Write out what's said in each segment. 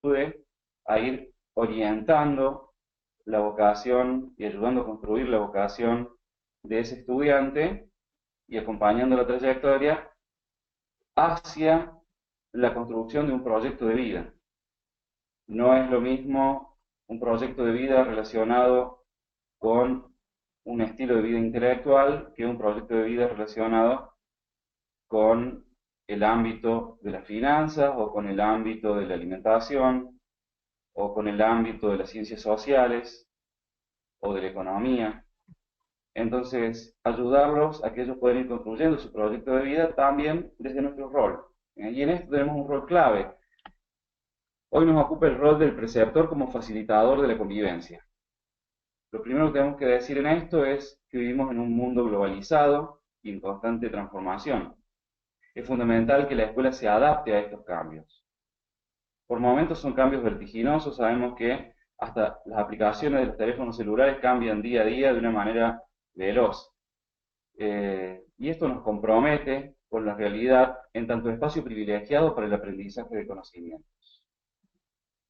ayude a ir orientando la vocación y ayudando a construir la vocación de ese estudiante y acompañando la trayectoria hacia la construcción de un proyecto de vida. No es lo mismo un proyecto de vida relacionado con un estilo de vida intelectual que un proyecto de vida relacionado con el ámbito de las finanzas o con el ámbito de la alimentación o con el ámbito de las ciencias sociales o de la economía. Entonces, ayudarlos a que ellos puedan ir construyendo su proyecto de vida también desde nuestro rol. Y en esto tenemos un rol clave. Hoy nos ocupa el rol del preceptor como facilitador de la convivencia. Lo primero que tenemos que decir en esto es que vivimos en un mundo globalizado y en constante transformación. Es fundamental que la escuela se adapte a estos cambios. Por momentos son cambios vertiginosos, sabemos que hasta las aplicaciones de los teléfonos celulares cambian día a día de una manera veloz. Y esto nos compromete con la realidad en tanto espacio privilegiado para el aprendizaje de conocimientos.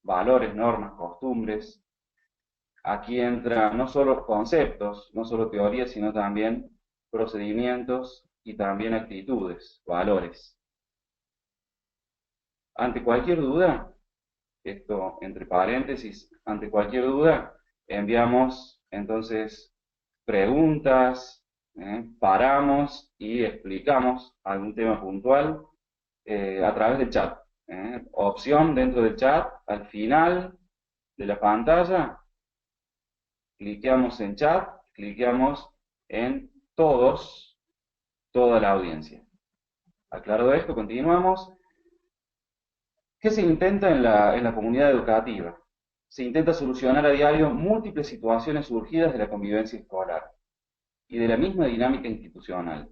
Valores, normas, costumbres. Aquí entran no solo conceptos, no solo teorías, sino también procedimientos y también actitudes, valores. Ante cualquier duda, esto entre paréntesis, ante cualquier duda, enviamos entonces preguntas, paramos y explicamos algún tema puntual a través del chat. Opción dentro del chat, al final de la pantalla, cliqueamos en chat, cliqueamos en todos, toda la audiencia. Aclarado esto, continuamos. ¿Qué se intenta en la comunidad educativa? Se intenta solucionar a diario múltiples situaciones surgidas de la convivencia escolar y de la misma dinámica institucional.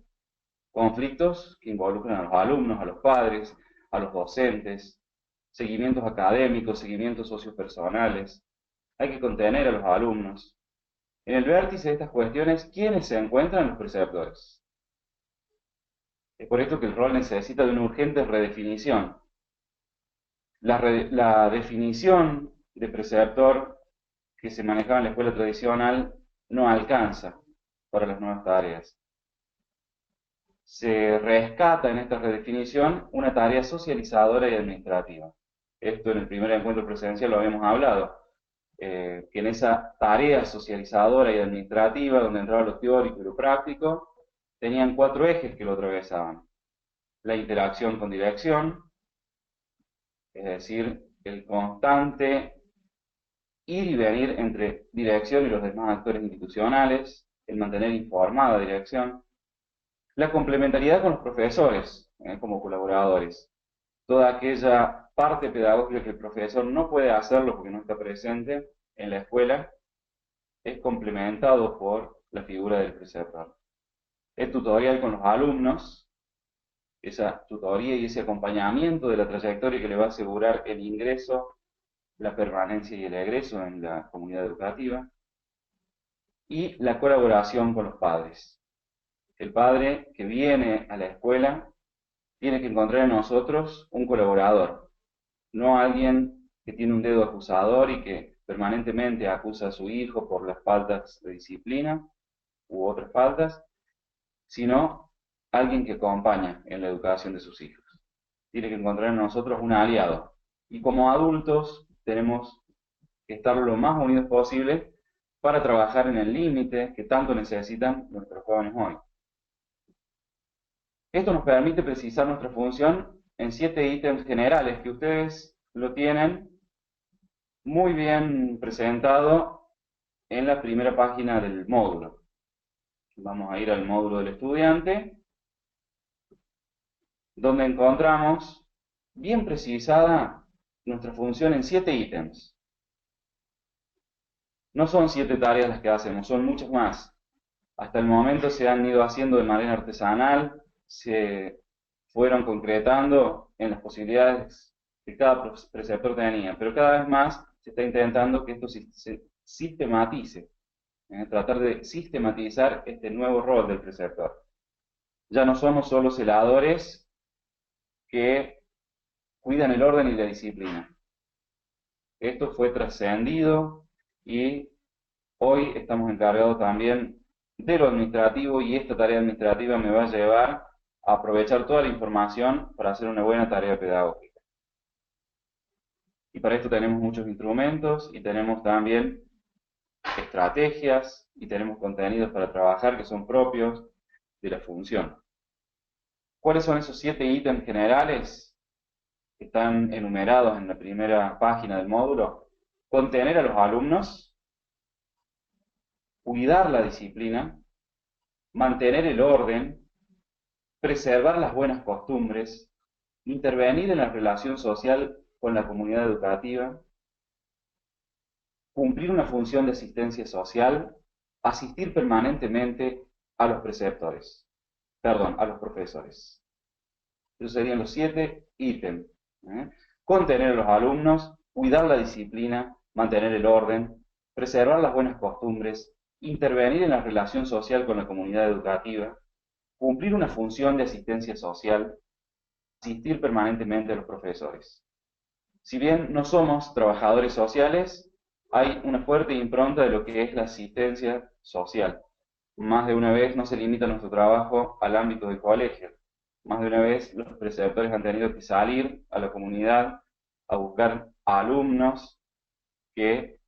Conflictos que involucran a los alumnos, a los padres, a los docentes, seguimientos académicos, seguimientos sociopersonales. Hay que contener a los alumnos. En el vértice de estas cuestiones, ¿quiénes se encuentran? Los preceptores. Es por esto que el rol necesita de una urgente redefinición. La definición de preceptor que se manejaba en la escuela tradicional no alcanza para las nuevas tareas. Se rescata en esta redefinición una tarea socializadora y administrativa. Esto en el primer encuentro presencial lo habíamos hablado, que en esa tarea socializadora y administrativa, donde entraba lo teórico y lo práctico, tenían 4 ejes que lo atravesaban. La interacción con dirección, es decir, el constante ir y venir entre dirección y los demás actores institucionales, el mantener informada a dirección, la complementariedad con los profesores como colaboradores, toda aquella parte pedagógica que el profesor no puede hacerlo porque no está presente en la escuela, es complementado por la figura del preceptor. El tutorial con los alumnos, esa tutoría y ese acompañamiento de la trayectoria que le va a asegurar el ingreso, la permanencia y el egreso en la comunidad educativa, y la colaboración con los padres. El padre que viene a la escuela tiene que encontrar en nosotros un colaborador, no alguien que tiene un dedo acusador y que permanentemente acusa a su hijo por las faltas de disciplina u otras faltas, sino alguien que acompaña en la educación de sus hijos. Tiene que encontrar en nosotros un aliado. Y como adultos tenemos que estar lo más unidos posible para trabajar en el límite que tanto necesitan nuestros jóvenes hoy. Esto nos permite precisar nuestra función en 7 ítems generales que ustedes lo tienen muy bien presentado en la primera página del módulo. Vamos a ir al módulo del estudiante, donde encontramos bien precisada nuestra función en 7 ítems. No son 7 tareas las que hacemos, son muchas más. Hasta el momento se han ido haciendo de manera artesanal, se fueron concretando en las posibilidades que cada preceptor tenía, pero cada vez más se está intentando que esto se sistematice, tratar de sistematizar este nuevo rol del preceptor. Ya no somos solo celadores que cuidan el orden y la disciplina. Esto fue trascendido y hoy estamos encargados también de lo administrativo y esta tarea administrativa me va a llevar a aprovechar toda la información para hacer una buena tarea pedagógica. Y para esto tenemos muchos instrumentos y tenemos también estrategias y tenemos contenidos para trabajar que son propios de la función. ¿Cuáles son esos 7 ítems generales que están enumerados en la primera página del módulo? Contener a los alumnos, cuidar la disciplina, mantener el orden, preservar las buenas costumbres, intervenir en la relación social con la comunidad educativa, cumplir una función de asistencia social, asistir permanentemente a los preceptores, perdón, a los profesores. Esos serían los 7 ítems. Contener a los alumnos, cuidar la disciplina, mantener el orden, preservar las buenas costumbres, intervenir en la relación social con la comunidad educativa, cumplir una función de asistencia social, asistir permanentemente a los profesores. Si bien no somos trabajadores sociales, hay una fuerte impronta de lo que es la asistencia social. Más de una vez no se limita nuestro trabajo al ámbito del colegio. Más de una vez los preceptores han tenido que salir a la comunidad a buscar alumnos que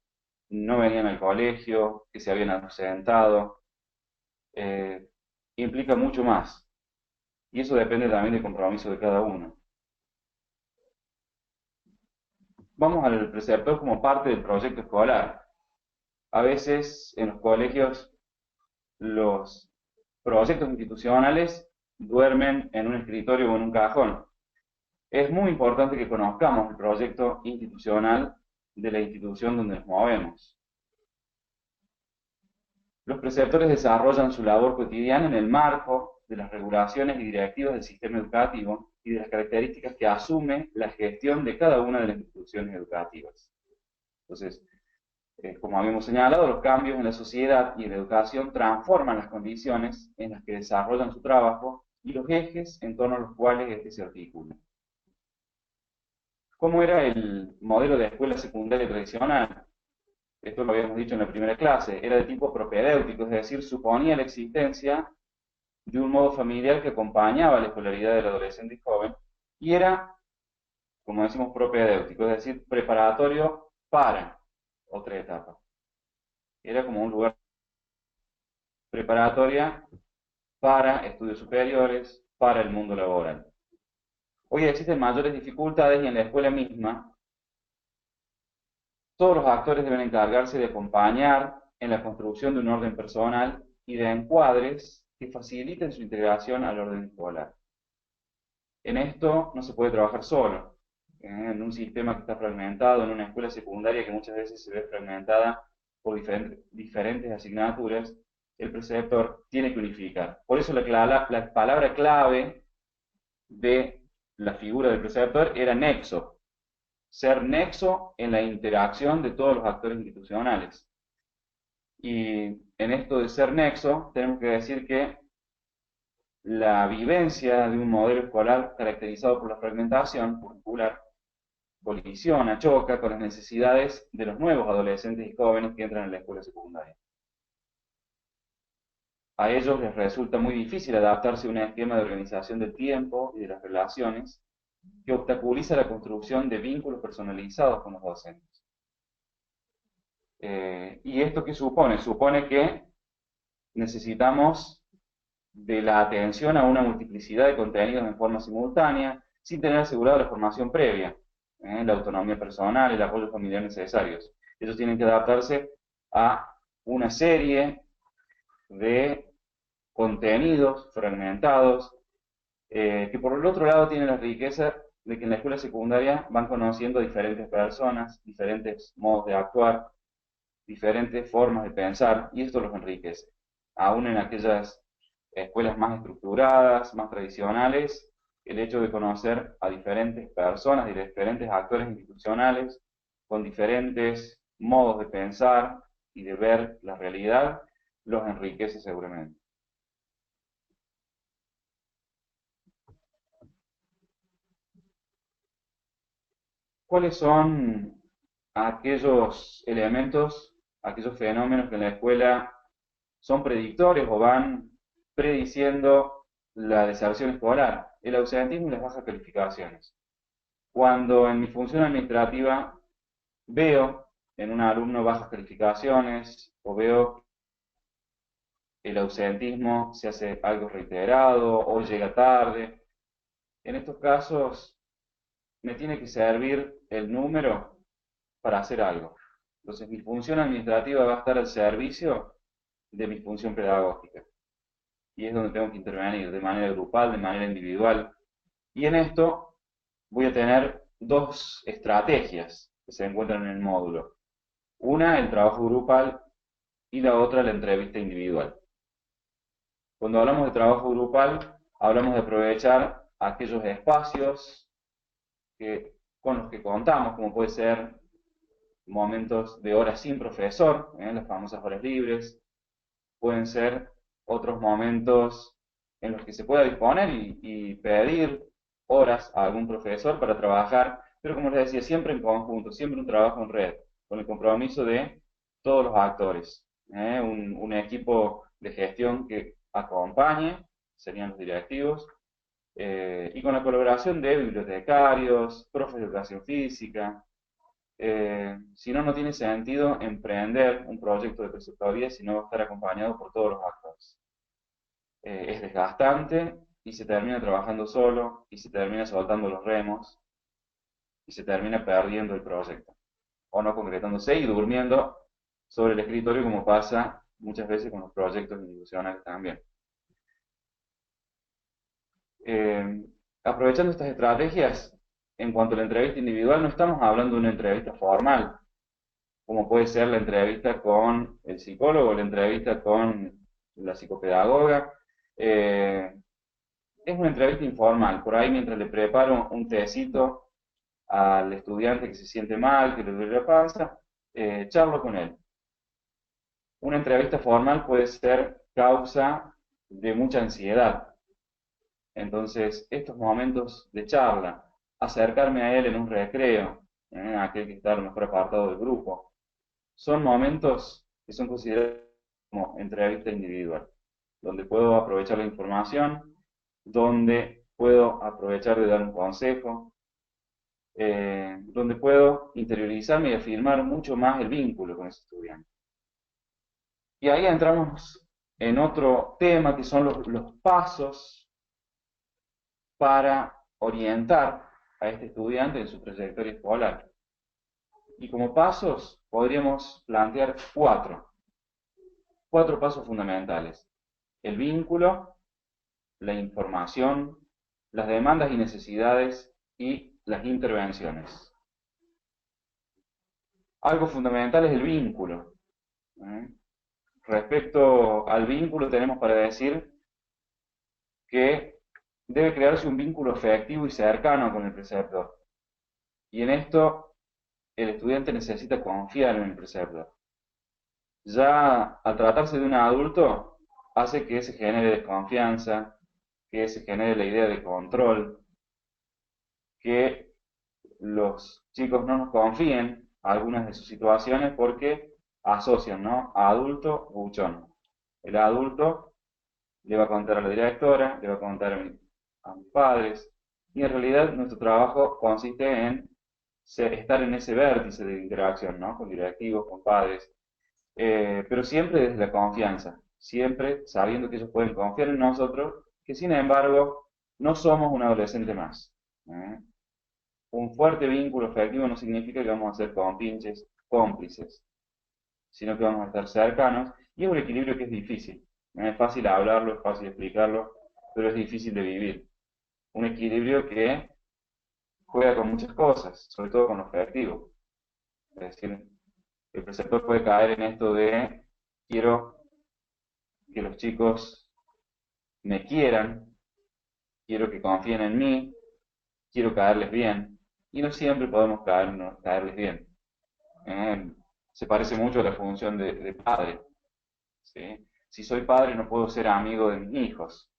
no venían al colegio, que se habían ausentado. Implica mucho más. Y eso depende también del compromiso de cada uno. Vamos al preceptor como parte del proyecto escolar. A veces en los colegios los proyectos institucionales duermen en un escritorio o en un cajón. Es muy importante que conozcamos el proyecto institucional de la institución donde nos movemos. Los preceptores desarrollan su labor cotidiana en el marco de las regulaciones y directivas del sistema educativo y de las características que asume la gestión de cada una de las instituciones educativas. Entonces, como habíamos señalado, los cambios en la sociedad y en la educación transforman las condiciones en las que desarrollan su trabajo y los ejes en torno a los cuales este se articula. ¿Cómo era el modelo de escuela secundaria tradicional? Esto lo habíamos dicho en la primera clase. Era de tipo propedéutico, es decir, suponía la existencia de un modo familiar que acompañaba la escolaridad del adolescente y joven y era, como decimos, propedéutico, es decir, preparatorio para otra etapa. Era como un lugar preparatoria para estudios superiores, para el mundo laboral. Hoy existen mayores dificultades y en la escuela misma todos los actores deben encargarse de acompañar en la construcción de un orden personal y de encuadres que faciliten su integración al orden escolar. En esto no se puede trabajar solo. En un sistema que está fragmentado, en una escuela secundaria que muchas veces se ve fragmentada por diferentes asignaturas, el preceptor tiene que unificar. Por eso la palabra clave de la figura del preceptor era nexo, ser nexo en la interacción de todos los actores institucionales. Y en esto de ser nexo, tenemos que decir que la vivencia de un modelo escolar caracterizado por la fragmentación curricular colisiona, choca con las necesidades de los nuevos adolescentes y jóvenes que entran en la escuela secundaria. A ellos les resulta muy difícil adaptarse a un esquema de organización del tiempo y de las relaciones que obstaculiza la construcción de vínculos personalizados con los docentes. ¿Y esto qué supone? Supone que necesitamos de la atención a una multiplicidad de contenidos en forma simultánea, sin tener asegurada la formación previa, la autonomía personal, el apoyo familiar necesarios. Ellos tienen que adaptarse a una serie de contenidos fragmentados, que por el otro lado tienen la riqueza de que en la escuela secundaria van conociendo diferentes personas, diferentes modos de actuar, diferentes formas de pensar, y esto los enriquece. Aún en aquellas escuelas más estructuradas, más tradicionales, el hecho de conocer a diferentes personas y diferentes actores institucionales con diferentes modos de pensar y de ver la realidad, los enriquece seguramente. ¿Cuáles son aquellos elementos, aquellos fenómenos que en la escuela son predictores o van prediciendo la deserción escolar, el ausentismo y las bajas calificaciones. Cuando en mi función administrativa veo en un alumno bajas calificaciones o veo el ausentismo se hace algo reiterado o llega tarde, en estos casos me tiene que servir el número para hacer algo. Entonces mi función administrativa va a estar al servicio de mi función pedagógica. Y es donde tengo que intervenir de manera grupal, de manera individual. Y en esto voy a tener dos estrategias que se encuentran en el módulo. Una, el trabajo grupal, y la otra, la entrevista individual. Cuando hablamos de trabajo grupal, hablamos de aprovechar aquellos espacios con los que contamos, como puede ser momentos de horas sin profesor, las famosas horas libres, pueden ser otros momentos en los que se pueda disponer y pedir horas a algún profesor para trabajar, pero como les decía, siempre en conjunto, siempre un trabajo en red, con el compromiso de todos los actores, un equipo de gestión que acompañe, serían los directivos, y con la colaboración de bibliotecarios, profes de educación física. Si no, no tiene sentido emprender un proyecto de preceptoría si no va a estar acompañado por todos los actores. Es desgastante y se termina trabajando solo y se termina soltando los remos y se termina perdiendo el proyecto o no concretándose y durmiendo sobre el escritorio como pasa muchas veces con los proyectos institucionales también. Eh, Aprovechando estas estrategias, en cuanto a la entrevista individual, no estamos hablando de una entrevista formal, como puede ser la entrevista con el psicólogo, la entrevista con la psicopedagoga. Es una entrevista informal, por ahí mientras le preparo un tecito al estudiante que se siente mal, que le duele la panza, charlo con él. Una entrevista formal puede ser causa de mucha ansiedad. Entonces, estos momentos de charla, acercarme a él en un recreo, aquel que está a lo mejor apartado del grupo, son momentos que son considerados como entrevista individual, donde puedo aprovechar la información, donde puedo aprovechar de dar un consejo, donde puedo interiorizarme y afirmar mucho más el vínculo con ese estudiante. Y ahí entramos en otro tema que son los pasos para orientar a este estudiante en su trayectoria escolar. Y como pasos podríamos plantear cuatro pasos fundamentales. El vínculo, la información, las demandas y necesidades y las intervenciones. Algo fundamental es el vínculo. Respecto al vínculo tenemos para decir que debe crearse un vínculo afectivo y cercano con el preceptor. Y en esto el estudiante necesita confiar en el preceptor. Ya al tratarse de un adulto, hace que se genere desconfianza, que se genere la idea de control, que los chicos no nos confíen algunas de sus situaciones porque asocian, ¿no? A adulto, buchón. El adulto le va a contar a la directora, le va a contar a mis padres, y en realidad nuestro trabajo consiste en estar en ese vértice de interacción, ¿no? Con directivos, con padres, pero siempre desde la confianza, siempre sabiendo que ellos pueden confiar en nosotros, que sin embargo no somos un adolescente más. ¿eh? Un fuerte vínculo afectivo no significa que vamos a ser compinches, cómplices, sino que vamos a estar cercanos, y es un equilibrio que es difícil. Es fácil hablarlo, es fácil explicarlo, pero es difícil de vivir. Un equilibrio que juega con muchas cosas, sobre todo con lo afectivo. Es decir, el preceptor puede caer en esto de quiero que los chicos me quieran, quiero que confíen en mí, quiero caerles bien, y no siempre podemos caerles bien. Eh, Se parece mucho a la función de padre. ¿sí? Si soy padre no puedo ser amigo de mis hijos.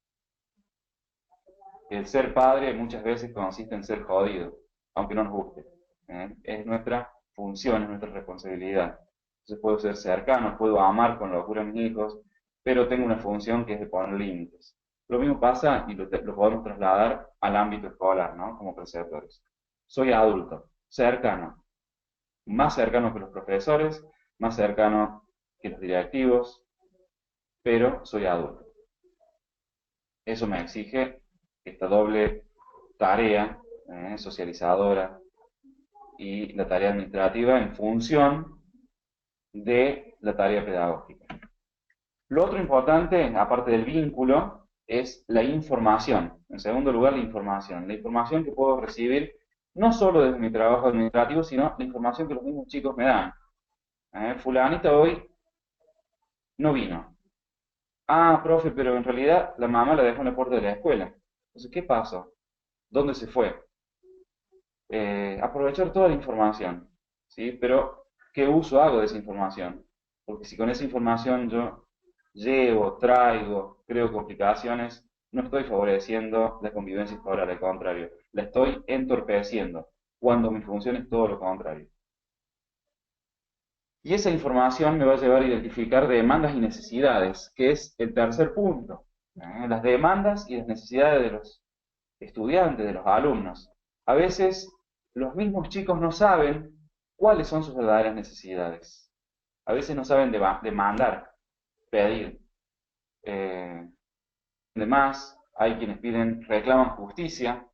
El ser padre muchas veces consiste en ser jodido, aunque no nos guste. Es nuestra función, es nuestra responsabilidad. Entonces puedo ser cercano, puedo amar con locura a mis hijos, pero tengo una función que es de poner límites. Lo mismo pasa y lo podemos trasladar al ámbito escolar, ¿no? Como preceptores. Soy adulto, cercano, más cercano que los profesores, más cercano que los directivos, pero soy adulto. Eso me exige esta doble tarea socializadora y la tarea administrativa en función de la tarea pedagógica. Lo otro importante, aparte del vínculo, es la información. En segundo lugar, la información. La información que puedo recibir no solo desde mi trabajo administrativo, sino la información que los mismos chicos me dan. Fulanita hoy no vino. Ah, profe, pero en realidad la mamá la dejó en la puerta de la escuela. Entonces, ¿qué pasó? ¿Dónde se fue? Aprovechar toda la información, ¿sí? Pero, ¿qué uso hago de esa información? Porque si con esa información yo llevo, traigo, creo complicaciones, no estoy favoreciendo la convivencia escolar, al contrario, la estoy entorpeciendo, cuando mi función es todo lo contrario. Y esa información me va a llevar a identificar demandas y necesidades, que es el tercer punto. Las demandas y las necesidades de los estudiantes, de los alumnos. A veces los mismos chicos no saben cuáles son sus verdaderas necesidades. A veces no saben demandar, pedir. Además, hay quienes reclaman justicia,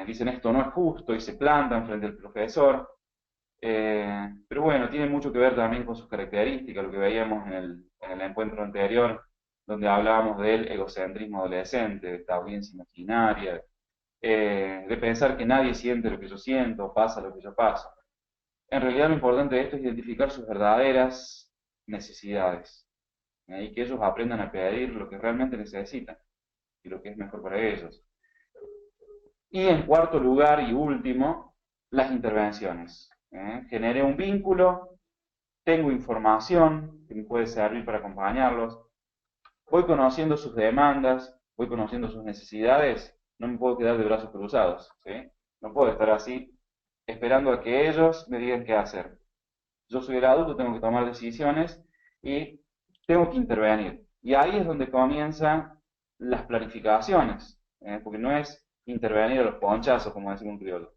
dicen esto no es justo y se plantan frente al profesor. Pero bueno, tiene mucho que ver también con sus características, lo que veíamos en el encuentro anterior, donde hablábamos del egocentrismo adolescente, de esta audiencia imaginaria, de pensar que nadie siente lo que yo siento, o pasa lo que yo paso. En realidad lo importante de esto es identificar sus verdaderas necesidades, y que ellos aprendan a pedir lo que realmente necesitan y lo que es mejor para ellos. Y en cuarto lugar y último, las intervenciones. Generé un vínculo, tengo información que me puede servir para acompañarlos, voy conociendo sus demandas, voy conociendo sus necesidades, no me puedo quedar de brazos cruzados, ¿sí? No puedo estar así esperando a que ellos me digan qué hacer. Yo soy el adulto, tengo que tomar decisiones y tengo que intervenir. Y ahí es donde comienzan las planificaciones, porque no es intervenir a los ponchazos, como decimos un criollo,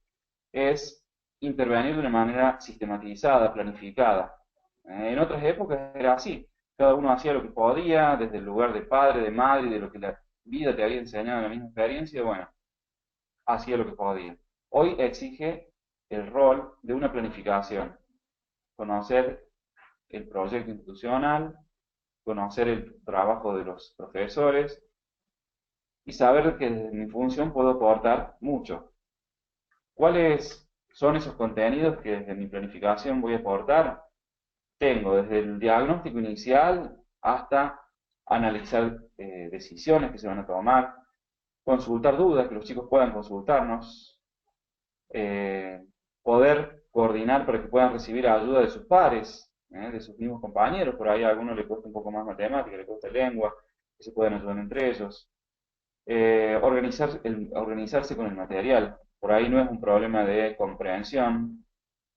es intervenir de una manera sistematizada, planificada. En otras épocas era así, cada uno hacía lo que podía, desde el lugar de padre, de madre, de lo que la vida te había enseñado en la misma experiencia, bueno, hacía lo que podía. Hoy exige el rol de una planificación, conocer el proyecto institucional, conocer el trabajo de los profesores y saber que desde mi función puedo aportar mucho. ¿Cuáles son esos contenidos que desde mi planificación voy a aportar? Tengo desde el diagnóstico inicial hasta analizar decisiones que se van a tomar, consultar dudas, que los chicos puedan consultarnos, eh, poder coordinar para que puedan recibir ayuda de sus pares, de sus mismos compañeros, por ahí a alguno le cuesta un poco más matemática, le cuesta lengua, que se puedan ayudar entre ellos. Organizarse con el material, por ahí no es un problema de comprensión,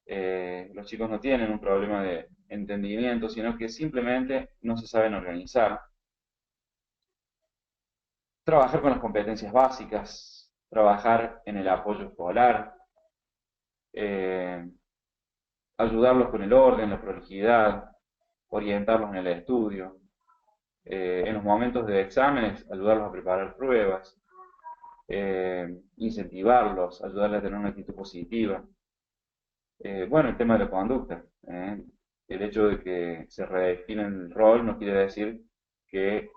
los chicos no tienen un problema de entendimiento, sino que simplemente no se saben organizar. Trabajar con las competencias básicas, trabajar en el apoyo escolar, eh, ayudarlos con el orden, la prolijidad, orientarlos en el estudio, en los momentos de exámenes, ayudarlos a preparar pruebas, incentivarlos, ayudarles a tener una actitud positiva. Bueno, el tema de la conducta. El hecho de que se redefine el rol no quiere decir que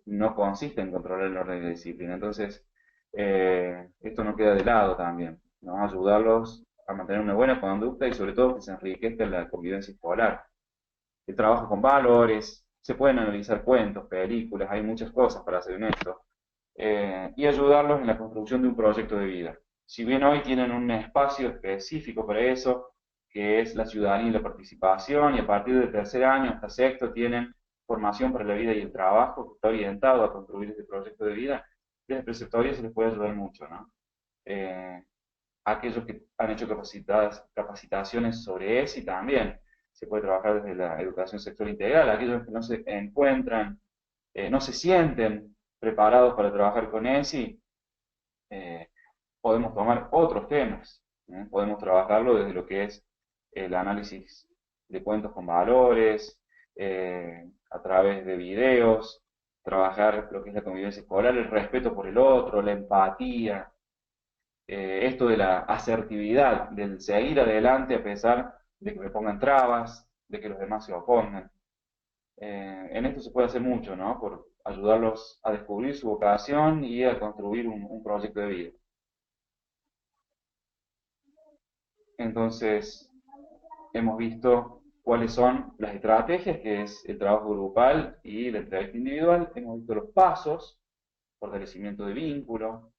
no consiste en controlar el orden y la disciplina. Entonces, esto no queda de lado también, ¿no? Ayudarlos a mantener una buena conducta y sobre todo que se enriquezca la convivencia escolar. El trabajo con valores, se pueden analizar cuentos, películas, hay muchas cosas para hacer en esto. Y ayudarlos en la construcción de un proyecto de vida. Si bien hoy tienen un espacio específico para eso, que es la ciudadanía y la participación, y a partir del tercer año hasta sexto tienen formación para la vida y el trabajo, que está orientado a construir este proyecto de vida, desde preceptoría se les puede ayudar mucho, ¿no? aquellos que han hecho capacitaciones sobre ESI también. Se puede trabajar desde la educación sexual integral, aquellos que no se encuentran, no se sienten preparados para trabajar con ESI, eh, podemos tomar otros temas, podemos trabajarlo desde lo que es el análisis de cuentos con valores, a través de videos, trabajar lo que es la convivencia escolar, el respeto por el otro, la empatía, esto de la asertividad, del seguir adelante a pesar de que me pongan trabas, de que los demás se opongan. En esto se puede hacer mucho, ¿no? Por ayudarlos a descubrir su vocación y a construir un proyecto de vida. Entonces, hemos visto cuáles son las estrategias, que es el trabajo grupal y la entrevista individual. Hemos visto los pasos, fortalecimiento de vínculo,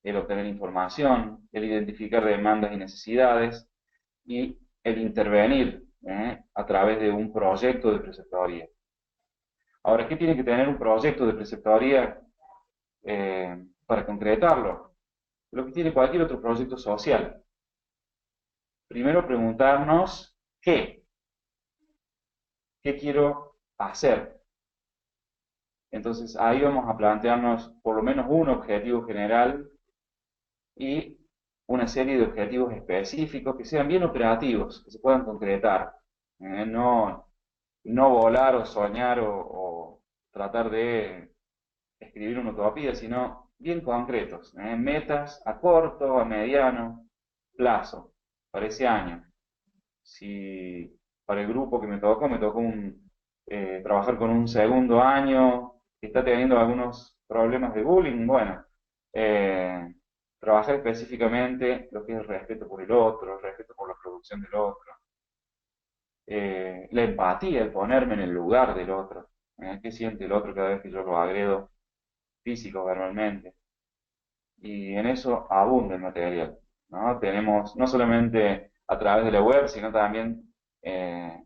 el obtener información, el identificar demandas y necesidades y el intervenir a través de un proyecto de preceptoría. Ahora, ¿qué tiene que tener un proyecto de preceptoría para concretarlo? Lo que tiene cualquier otro proyecto social. Primero preguntarnos qué quiero hacer. Entonces ahí vamos a plantearnos por lo menos un objetivo general y una serie de objetivos específicos que sean bien operativos, que se puedan concretar. No, no volar o soñar o tratar de escribir una utopía, sino bien concretos, metas a corto, a mediano plazo, para ese año. Si para el grupo que me tocó trabajar con un segundo año que está teniendo algunos problemas de bullying, bueno, eh, trabajar específicamente lo que es el respeto por el otro, el respeto por la producción del otro, la empatía, el ponerme en el lugar del otro, qué siente el otro cada vez que yo lo agredo físico o verbalmente. Y en eso abunda el material, ¿no? Tenemos no solamente a través de la web, sino también eh,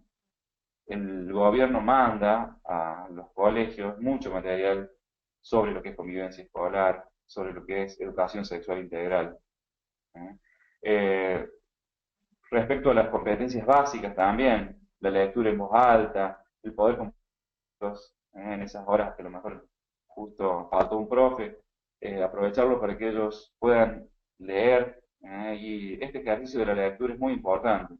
el gobierno manda a los colegios mucho material sobre lo que es convivencia escolar, sobre lo que es educación sexual integral. ¿Eh? Eh, Respecto a las competencias básicas también, la lectura en voz alta, el poder compartirlos, en esas horas que a lo mejor justo faltó un profe, aprovecharlo para que ellos puedan leer, y este ejercicio de la lectura es muy importante,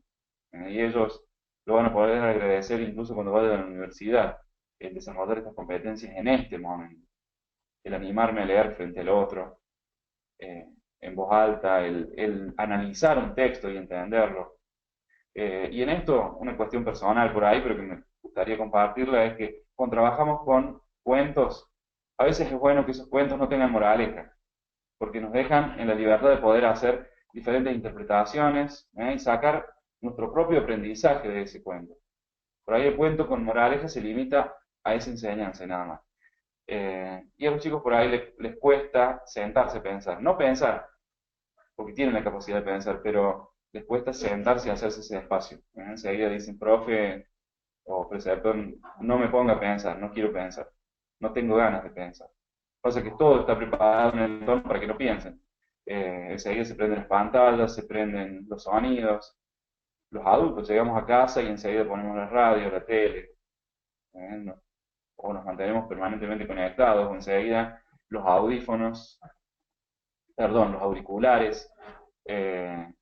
y ellos lo van a poder agradecer incluso cuando vayan a la universidad, el desarrollar estas competencias en este momento, el animarme a leer frente al otro, eh, en voz alta, el analizar un texto y entenderlo. Y en esto, una cuestión personal por ahí, pero que me gustaría compartirla, es que cuando trabajamos con cuentos, a veces es bueno que esos cuentos no tengan moraleja, porque nos dejan en la libertad de poder hacer diferentes interpretaciones, y sacar nuestro propio aprendizaje de ese cuento. Por ahí el cuento con moraleja se limita a esa enseñanza y nada más. Y a los chicos por ahí les cuesta sentarse a pensar, no pensar, porque tienen la capacidad de pensar, pero les cuesta sentarse y hacerse ese espacio. Enseguida dicen, profe o preceptor, no me ponga a pensar, no quiero pensar, no tengo ganas de pensar. Pasa que todo está preparado en el entorno para que no piensen. Enseguida se prenden las pantallas, se prenden los sonidos. Los adultos llegamos a casa y enseguida ponemos la radio, la tele, o nos mantenemos permanentemente conectados, o enseguida los audífonos, perdón, los auriculares, eh,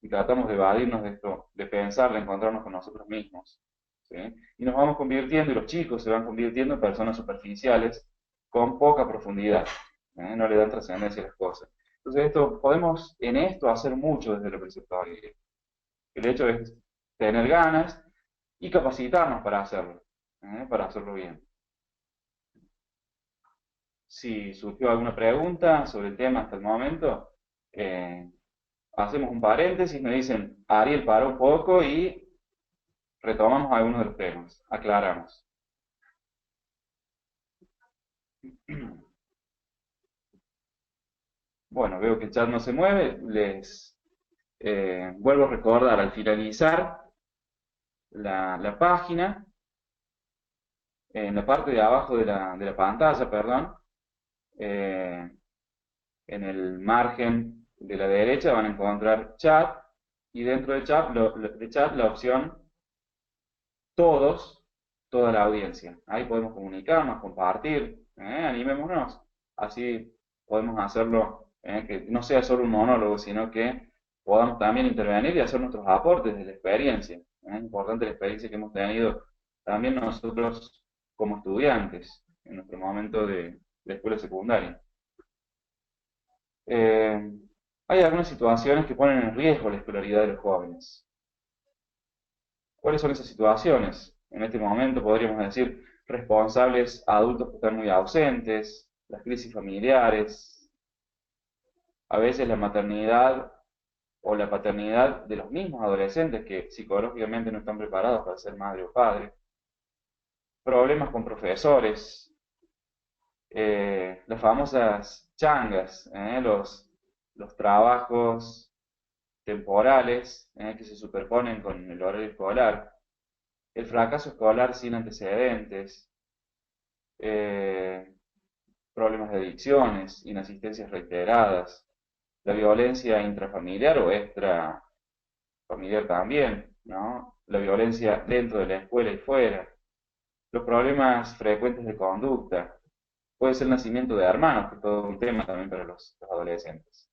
y tratamos de evadirnos de esto, de pensar, de encontrarnos con nosotros mismos. ¿Sí? Y nos vamos convirtiendo, y los chicos se van convirtiendo en personas superficiales con poca profundidad, no le dan trascendencia a las cosas. Entonces, podemos en esto hacer mucho desde lo preceptorio. El hecho es tener ganas y capacitarnos para hacerlo bien. Si surgió alguna pregunta sobre el tema hasta el momento, eh, hacemos un paréntesis, me dicen, Ariel, para un poco y retomamos algunos de los temas, aclaramos. Bueno, veo que el chat no se mueve, les vuelvo a recordar al finalizar la página, en la parte de abajo de la pantalla, perdón, eh, en el margen de la derecha van a encontrar chat y dentro de chat, de chat la opción todos, toda la audiencia. Ahí podemos comunicarnos, compartir, animémonos. Así podemos hacerlo, que no sea solo un monólogo, sino que podamos también intervenir y hacer nuestros aportes de la experiencia. Es importante la experiencia que hemos tenido también nosotros como estudiantes en nuestro momento de escuela secundaria. Eh, Hay algunas situaciones que ponen en riesgo la escolaridad de los jóvenes. ¿Cuáles son esas situaciones? En este momento podríamos decir responsables adultos que están muy ausentes, las crisis familiares, a veces la maternidad o la paternidad de los mismos adolescentes que psicológicamente no están preparados para ser madre o padre, problemas con profesores, las famosas changas, los trabajos temporales que se superponen con el horario escolar, el fracaso escolar sin antecedentes, eh, problemas de adicciones, inasistencias reiteradas, la violencia intrafamiliar o extrafamiliar también, ¿no? La violencia dentro de la escuela y fuera, los problemas frecuentes de conducta, puede ser el nacimiento de hermanos, que es todo un tema también para los adolescentes.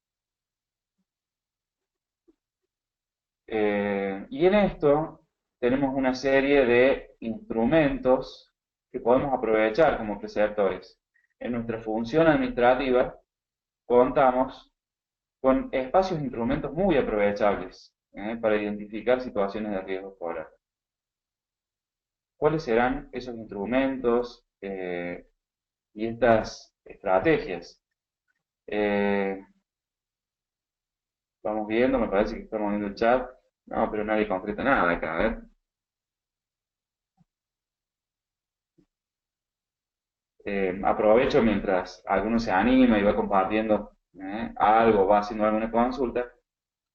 Y en esto tenemos una serie de instrumentos que podemos aprovechar como preceptores. En nuestra función administrativa contamos con espacios e instrumentos muy aprovechables para identificar situaciones de riesgo escolar. ¿Cuáles serán esos instrumentos y estas estrategias? Eh, Vamos viendo, me parece que estamos viendo el chat. No, pero nadie concreta nada acá, a ver. Aprovecho mientras alguno se anima y va compartiendo algo, va haciendo alguna consulta,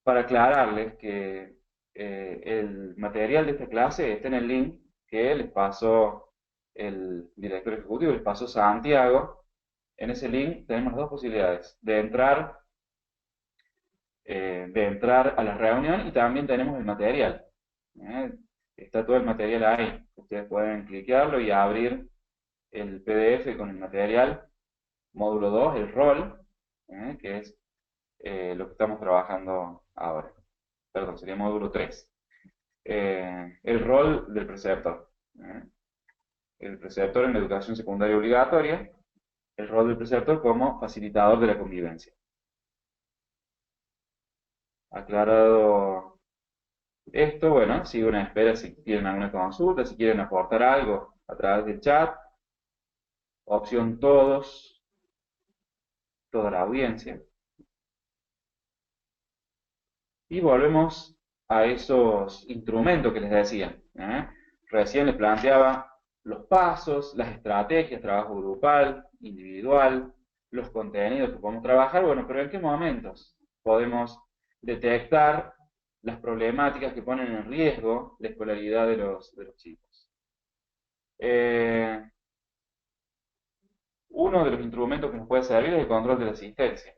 para aclararles que el material de esta clase está en el link que les pasó el director ejecutivo, les pasó Santiago. En ese link tenemos dos posibilidades, de entrar a la reunión y también tenemos el material. ¿eh? Está todo el material ahí. Ustedes pueden cliquearlo y abrir el PDF con el material, módulo 2 el rol, que es lo que estamos trabajando ahora. Perdón, sería módulo 3 el rol del preceptor. ¿eh? El preceptor en la educación secundaria obligatoria, el rol del preceptor como facilitador de la convivencia. Aclarado esto, bueno, sigo en espera si quieren alguna consulta, si quieren aportar algo a través del chat, opción todos, toda la audiencia. Y volvemos a esos instrumentos que les decía. Recién les planteaba los pasos, las estrategias, trabajo grupal, individual, los contenidos que podemos trabajar, bueno, pero ¿en qué momentos podemos detectar las problemáticas que ponen en riesgo la escolaridad de los chicos? Eh, Uno de los instrumentos que nos puede servir es el control de la asistencia.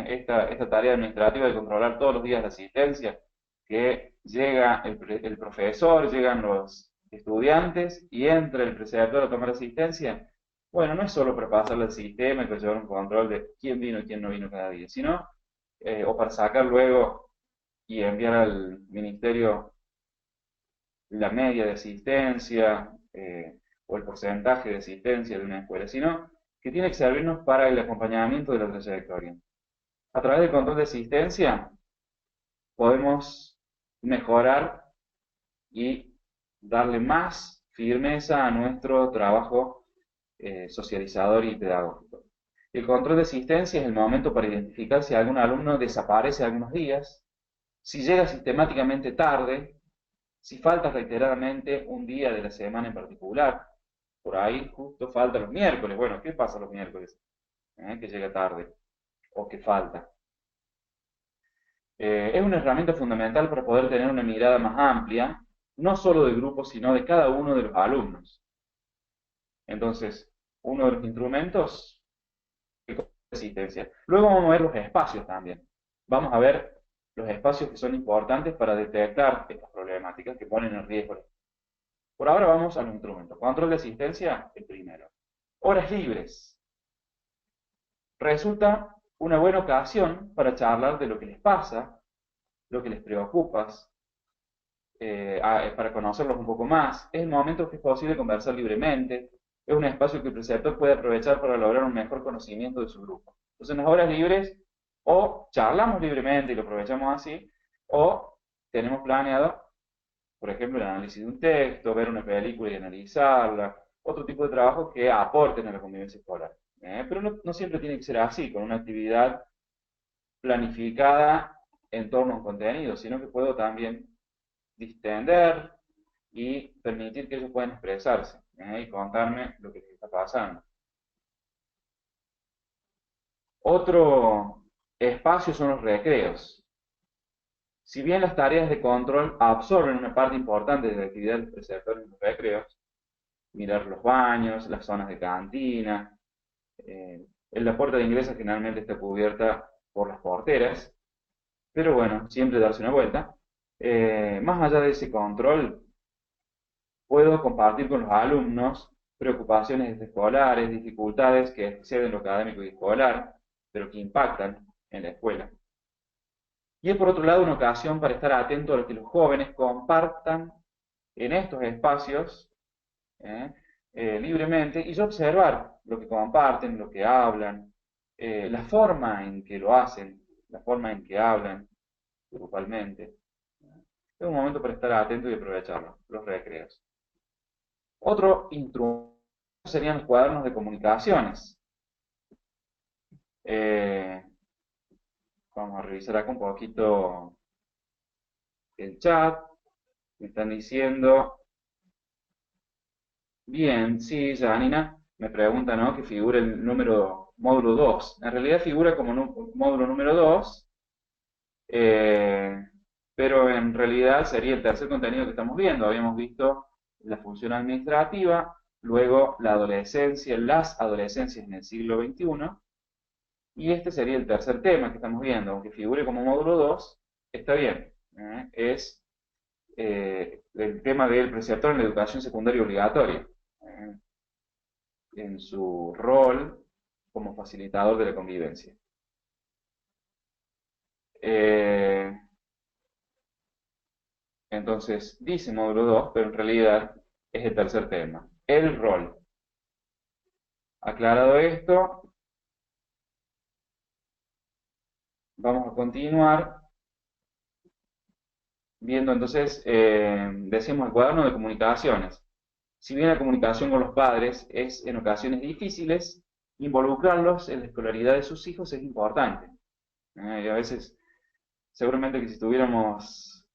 Esta tarea administrativa de controlar todos los días la asistencia, que llega el profesor, llegan los estudiantes y entra el preceptor a tomar asistencia. Bueno, no es solo para pasarle al sistema y para llevar un control de quién vino y quién no vino cada día, sino, o para sacar luego y enviar al ministerio la media de asistencia o el porcentaje de asistencia de una escuela, sino que tiene que servirnos para el acompañamiento de la trayectoria. A través del control de asistencia podemos mejorar y darle más firmeza a nuestro trabajo socializador y pedagógico. El control de asistencia es el momento para identificar si algún alumno desaparece algunos días, si llega sistemáticamente tarde, si falta reiteradamente un día de la semana en particular. Por ahí justo falta los miércoles. Bueno, ¿qué pasa los miércoles? Que llega tarde o que falta. Es una herramienta fundamental para poder tener una mirada más amplia, no solo del grupo, sino de cada uno de los alumnos. Entonces, uno de los instrumentos es la asistencia. Luego vamos a ver los espacios también. vamos a ver los espacios que son importantes para detectar estas problemáticas que ponen en riesgo. Por ahora vamos a los instrumentos. Control de asistencia, el primero. Horas libres. Resulta una buena ocasión para charlar de lo que les pasa, lo que les preocupa, para conocerlos un poco más. Es el momento que es posible conversar libremente. Es un espacio que el preceptor puede aprovechar para lograr un mejor conocimiento de su grupo. Entonces, en las horas libres, o charlamos libremente y lo aprovechamos así, o tenemos planeado, por ejemplo, el análisis de un texto, ver una película y analizarla, otro tipo de trabajos que aporten a la convivencia escolar. Pero no siempre tiene que ser así, con una actividad planificada en torno a un contenido, sino que puedo también distender y permitir que ellos puedan expresarse, y contarme lo que les está pasando. Otro espacio son los recreos. Si bien las tareas de control absorben una parte importante de la actividad de los preceptores en los recreos, mirar los baños, las zonas de cantina, la puerta de ingreso generalmente está cubierta por las porteras, pero bueno, siempre darse una vuelta. Más allá de ese control, puedo compartir con los alumnos preocupaciones escolares, dificultades que exceden lo académico y escolar, pero que impactan en la escuela. Y es por otro lado una ocasión para estar atento a lo que los jóvenes compartan en estos espacios, ¿eh? Libremente, y yo observar lo que comparten, lo que hablan, la forma en que lo hacen, la forma en que hablan grupalmente. Es un momento para estar atento y aprovecharlo, los recreos. Otro instrumento serían los cuadernos de comunicaciones. Eh, Vamos a revisar acá un poquito el chat. Me están diciendo, bien, sí, Janina, me pregunta, ¿no? Que figura el número módulo 2. En realidad figura como módulo número 2, eh, pero en realidad sería el tercer contenido que estamos viendo. Habíamos visto la función administrativa, luego la adolescencia, las adolescencias en el siglo XXI, y este sería el tercer tema que estamos viendo, aunque figure como módulo 2, está bien. Es el tema del preceptor en la educación secundaria obligatoria, ¿eh? En su rol como facilitador de la convivencia. Eh, entonces, dice módulo 2, pero en realidad es el tercer tema, el rol. Aclarado esto, vamos a continuar viendo entonces, decimos el cuaderno de comunicaciones. Si bien la comunicación con los padres es en ocasiones difíciles, involucrarlos en la escolaridad de sus hijos es importante. Y a veces, seguramente que si estuviéramos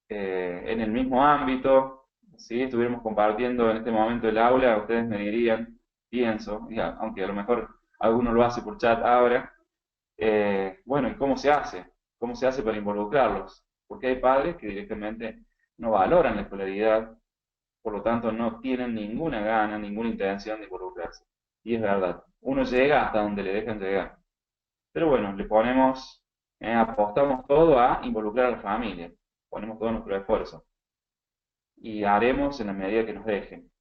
en el mismo ámbito, si estuviéramos compartiendo en este momento el aula, ustedes me dirían, pienso, aunque a lo mejor alguno lo hace por chat ahora, bueno, ¿y cómo se hace? ¿Cómo se hace para involucrarlos? Porque hay padres que directamente no valoran la escolaridad, por lo tanto no tienen ninguna gana, ninguna intención de involucrarse. Y es verdad, uno llega hasta donde le dejan llegar. Pero bueno, le ponemos, apostamos todo a involucrar a la familia, ponemos todo nuestro esfuerzo y haremos en la medida que nos dejen.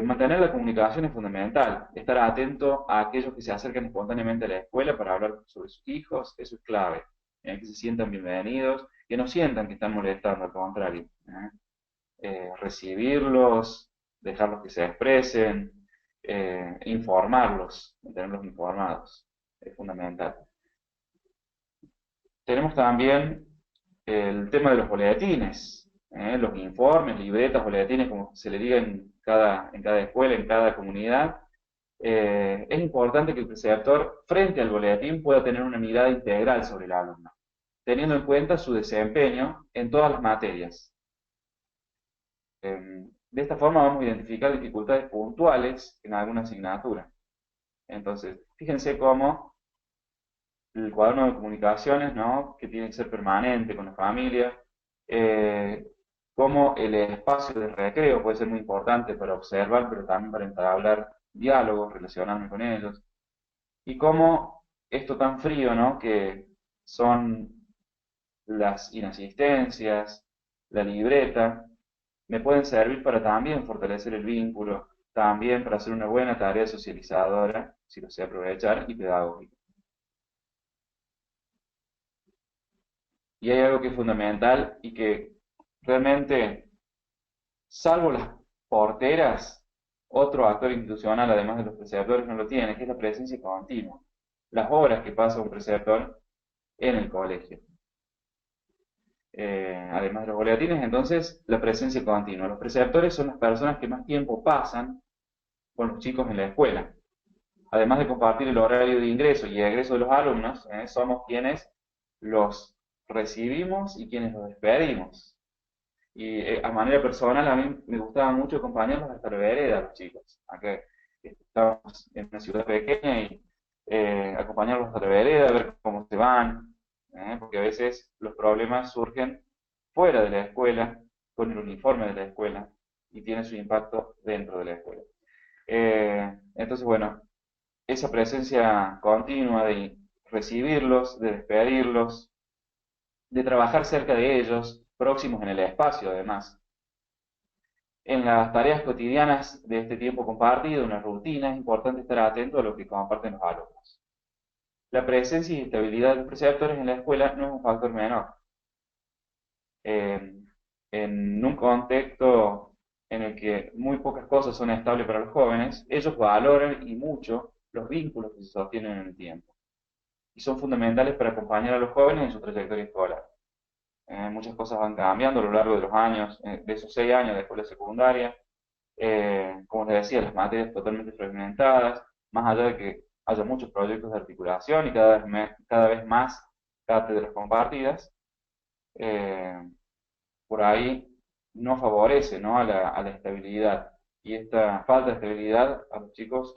Mantener la comunicación es fundamental, estar atento a aquellos que se acercan espontáneamente a la escuela para hablar sobre sus hijos, eso es clave, que se sientan bienvenidos, que no sientan que están molestando, al contrario. Recibirlos, dejarlos que se expresen, informarlos, tenerlos informados, es fundamental. Tenemos también el tema de los boletines, los informes, libretas, boletines, como se le diga en cada escuela, en cada comunidad. Es importante que el preceptor, frente al boletín, pueda tener una mirada integral sobre el alumno, teniendo en cuenta su desempeño en todas las materias. De esta forma vamos a identificar dificultades puntuales en alguna asignatura. Entonces, fíjense cómo el cuaderno de comunicaciones, ¿no? Que tiene que ser permanente con la familia, eh, cómo el espacio de recreo puede ser muy importante para observar, pero también para entablar diálogos, relacionarme con ellos, y cómo esto tan frío, ¿no? Que son las inasistencias, la libreta, me pueden servir para también fortalecer el vínculo, también para hacer una buena tarea socializadora, si lo sé aprovechar, y pedagógica. Y hay algo que es fundamental y que realmente, salvo las porteras, otro actor institucional, además de los preceptores, no lo tiene, que es la presencia continua. Las horas que pasa un preceptor en el colegio. Además de los boletines, entonces, la presencia continua. Los preceptores son las personas que más tiempo pasan con los chicos en la escuela. Además de compartir el horario de ingreso y egreso de los alumnos, somos quienes los recibimos y quienes los despedimos. Y a manera personal, a mí me gustaba mucho acompañarlos hasta la vereda, los chicos. Acá estamos en una ciudad pequeña y acompañarlos hasta la vereda, ver cómo se van, porque a veces los problemas surgen fuera de la escuela, con el uniforme de la escuela, y tienen su impacto dentro de la escuela. Entonces, bueno, esa presencia continua de recibirlos, de despedirlos, de trabajar cerca de ellos, próximos en el espacio además. En las tareas cotidianas de este tiempo compartido, en la rutina, es importante estar atento a lo que comparten los alumnos. La presencia y estabilidad de los preceptores en la escuela no es un factor menor. Eh, en un contexto en el que muy pocas cosas son estables para los jóvenes, ellos valoran y mucho los vínculos que se sostienen en el tiempo y son fundamentales para acompañar a los jóvenes en su trayectoria escolar. Muchas cosas van cambiando a lo largo de los años, de esos 6 años de escuela secundaria. Como les decía, las materias totalmente fragmentadas, más allá de que haya muchos proyectos de articulación y cada vez más cátedras compartidas, eh, por ahí no favorece, ¿no? a la estabilidad. Y esta falta de estabilidad a los chicos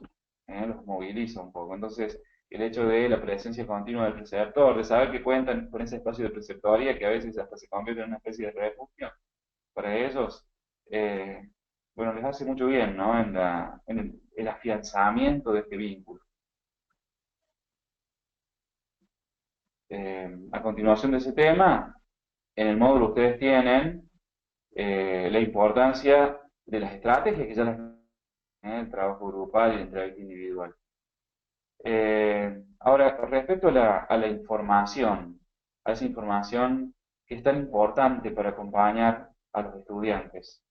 los moviliza un poco. Entonces, el hecho de la presencia continua del preceptor, de saber que cuentan con ese espacio de preceptoría que a veces hasta se convierte en una especie de refugio para ellos, eh, bueno, les hace mucho bien, ¿no? En el afianzamiento de este vínculo. A continuación de ese tema, en el módulo ustedes tienen la importancia de las estrategias que ya las el trabajo grupal y la entrevista individual. Ahora, respecto a la información, a esa información que es tan importante para acompañar a los estudiantes,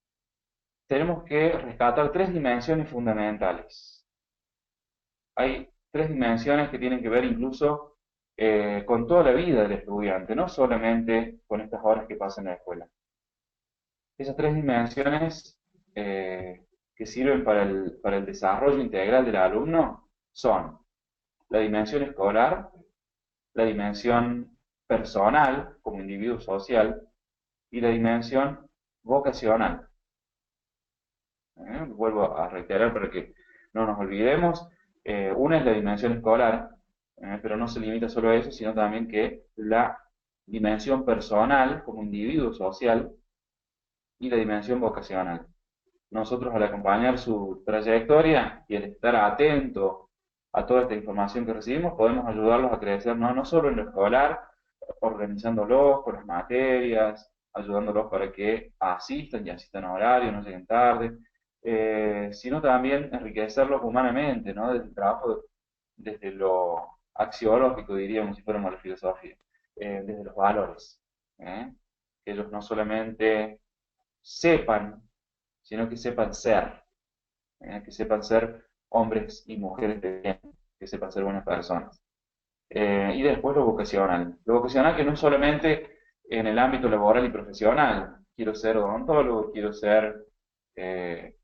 tenemos que rescatar tres dimensiones fundamentales. Hay tres dimensiones que tienen que ver incluso con toda la vida del estudiante, no solamente con estas horas que pasan en la escuela. Esas tres dimensiones que sirven para el desarrollo integral del alumno son la dimensión escolar, la dimensión personal como individuo social y la dimensión vocacional. Vuelvo a reiterar para que no nos olvidemos. Una es la dimensión escolar, pero no se limita solo a eso, sino también que la dimensión personal como individuo social y la dimensión vocacional. Nosotros al acompañar su trayectoria y al estar atento a toda esta información que recibimos, podemos ayudarlos a crecer no solo en lo escolar, organizándolos con las materias, ayudándolos para que asistan y asistan a horario, no lleguen tarde, sino también enriquecerlos humanamente, ¿no? Desde el trabajo, desde lo axiológico, diríamos, si fuéramos a la filosofía, desde los valores, ¿eh? Que ellos no solamente sepan, sino que sepan ser hombres y mujeres de bien, que sepan ser buenas personas. Y después lo vocacional. Lo vocacional que no es solamente en el ámbito laboral y profesional. Quiero ser odontólogo, quiero ser eh,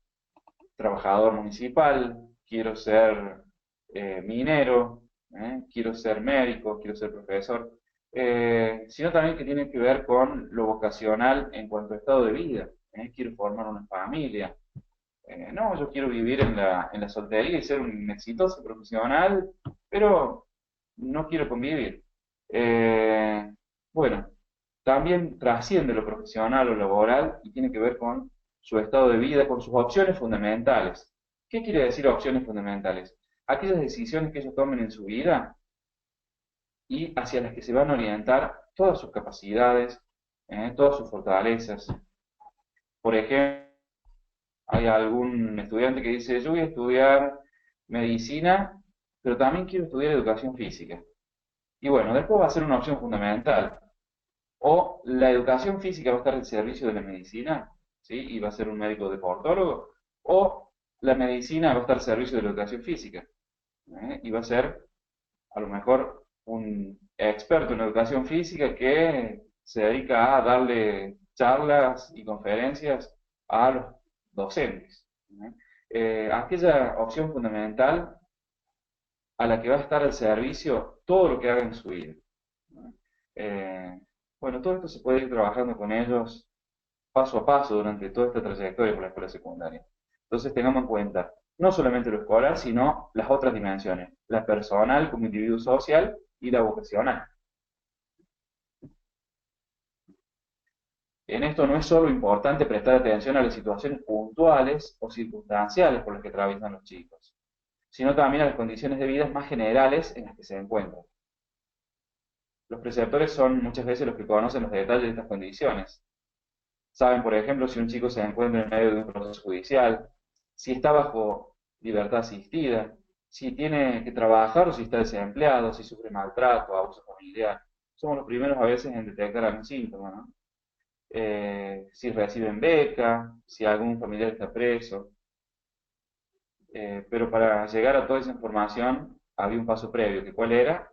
trabajador municipal, quiero ser minero, quiero ser médico, quiero ser profesor, sino también que tiene que ver con lo vocacional en cuanto a estado de vida. Quiero formar una familia. No, yo quiero vivir en la soltería y ser un exitoso profesional, pero no quiero convivir. Eh, bueno, también trasciende lo profesional o laboral y tiene que ver con su estado de vida, con sus opciones fundamentales. ¿Qué quiere decir opciones fundamentales? Aquellas decisiones que ellos tomen en su vida y hacia las que se van a orientar todas sus capacidades, todas sus fortalezas. Por ejemplo, hay algún estudiante que dice, yo voy a estudiar medicina, pero también quiero estudiar educación física. Y bueno, después va a ser una opción fundamental. O la educación física va a estar al servicio de la medicina, ¿sí? Y va a ser un médico deportólogo. O la medicina va a estar al servicio de la educación física, y va a ser a lo mejor un experto en educación física que se dedica a darle charlas y conferencias a los docentes, ¿no? Aquella opción fundamental a la que va a estar al servicio todo lo que haga en su vida, ¿no? Eh, bueno, todo esto se puede ir trabajando con ellos paso a paso durante toda esta trayectoria por la escuela secundaria. Entonces tengamos en cuenta no solamente lo escolar, sino las otras dimensiones, la personal como individuo social y la vocacional. En esto no es solo importante prestar atención a las situaciones puntuales o circunstanciales por las que atraviesan los chicos, sino también a las condiciones de vida más generales en las que se encuentran. Los preceptores son muchas veces los que conocen los detalles de estas condiciones. Saben, por ejemplo, si un chico se encuentra en medio de un proceso judicial, si está bajo libertad asistida, si tiene que trabajar o si está desempleado, si sufre maltrato, abuso familiar. Somos los primeros a veces en detectar algún síntoma, ¿no? Si reciben beca, si algún familiar está preso. Pero para llegar a toda esa información había un paso previo, que cuál era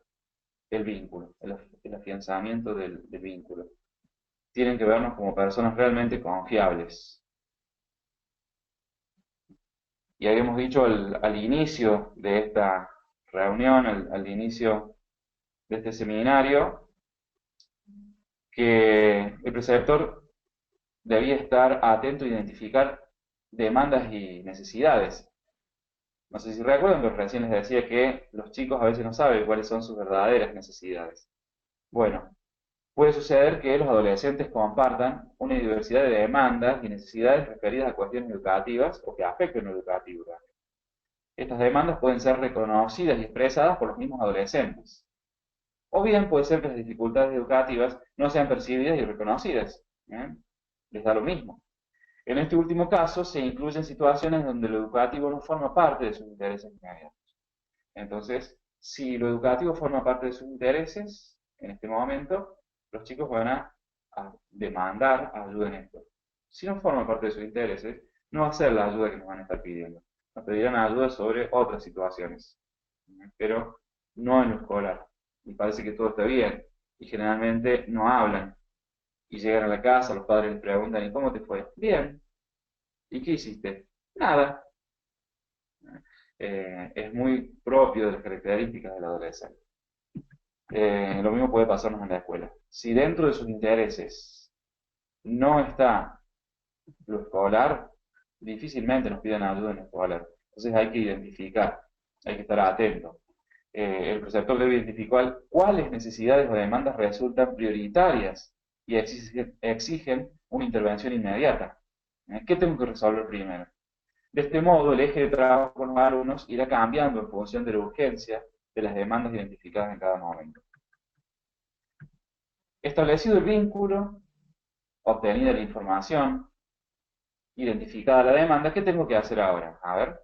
el vínculo, el afianzamiento del vínculo. Tienen que vernos como personas realmente confiables. Y habíamos dicho al inicio de esta reunión, al inicio de este seminario, que el preceptor debía estar atento a identificar demandas y necesidades. No sé si recuerdan, pero recién les decía que los chicos a veces no saben cuáles son sus verdaderas necesidades. Bueno, puede suceder que los adolescentes compartan una diversidad de demandas y necesidades referidas a cuestiones educativas o que afecten lo educativo. Estas demandas pueden ser reconocidas y expresadas por los mismos adolescentes. O bien puede ser que las dificultades educativas no sean percibidas y reconocidas. ¿Eh? Les da lo mismo. En este último caso se incluyen situaciones donde lo educativo no forma parte de sus intereses inmediatos. Entonces, si lo educativo forma parte de sus intereses, en este momento, los chicos van a demandar ayuda en esto. Si no forma parte de sus intereses, no va a ser la ayuda que nos van a estar pidiendo. Nos pedirán ayuda sobre otras situaciones, pero no en lo escolar. Y parece que todo está bien. Y generalmente no hablan. Y llegan a la casa, los padres les preguntan, ¿y cómo te fue? Bien. ¿Y qué hiciste? Nada. Es muy propio de las características del adolescente. Lo mismo puede pasarnos en la escuela. Si dentro de sus intereses no está lo escolar, difícilmente nos piden ayuda en lo escolar. Entonces hay que identificar, hay que estar atento. El preceptor debe identificar cuáles necesidades o demandas resultan prioritarias y exigen una intervención inmediata. ¿Qué tengo que resolver primero? De este modo, el eje de trabajo con los alumnos irá cambiando en función de la urgencia de las demandas identificadas en cada momento. Establecido el vínculo, obtenida la información, identificada la demanda, ¿qué tengo que hacer ahora? A ver,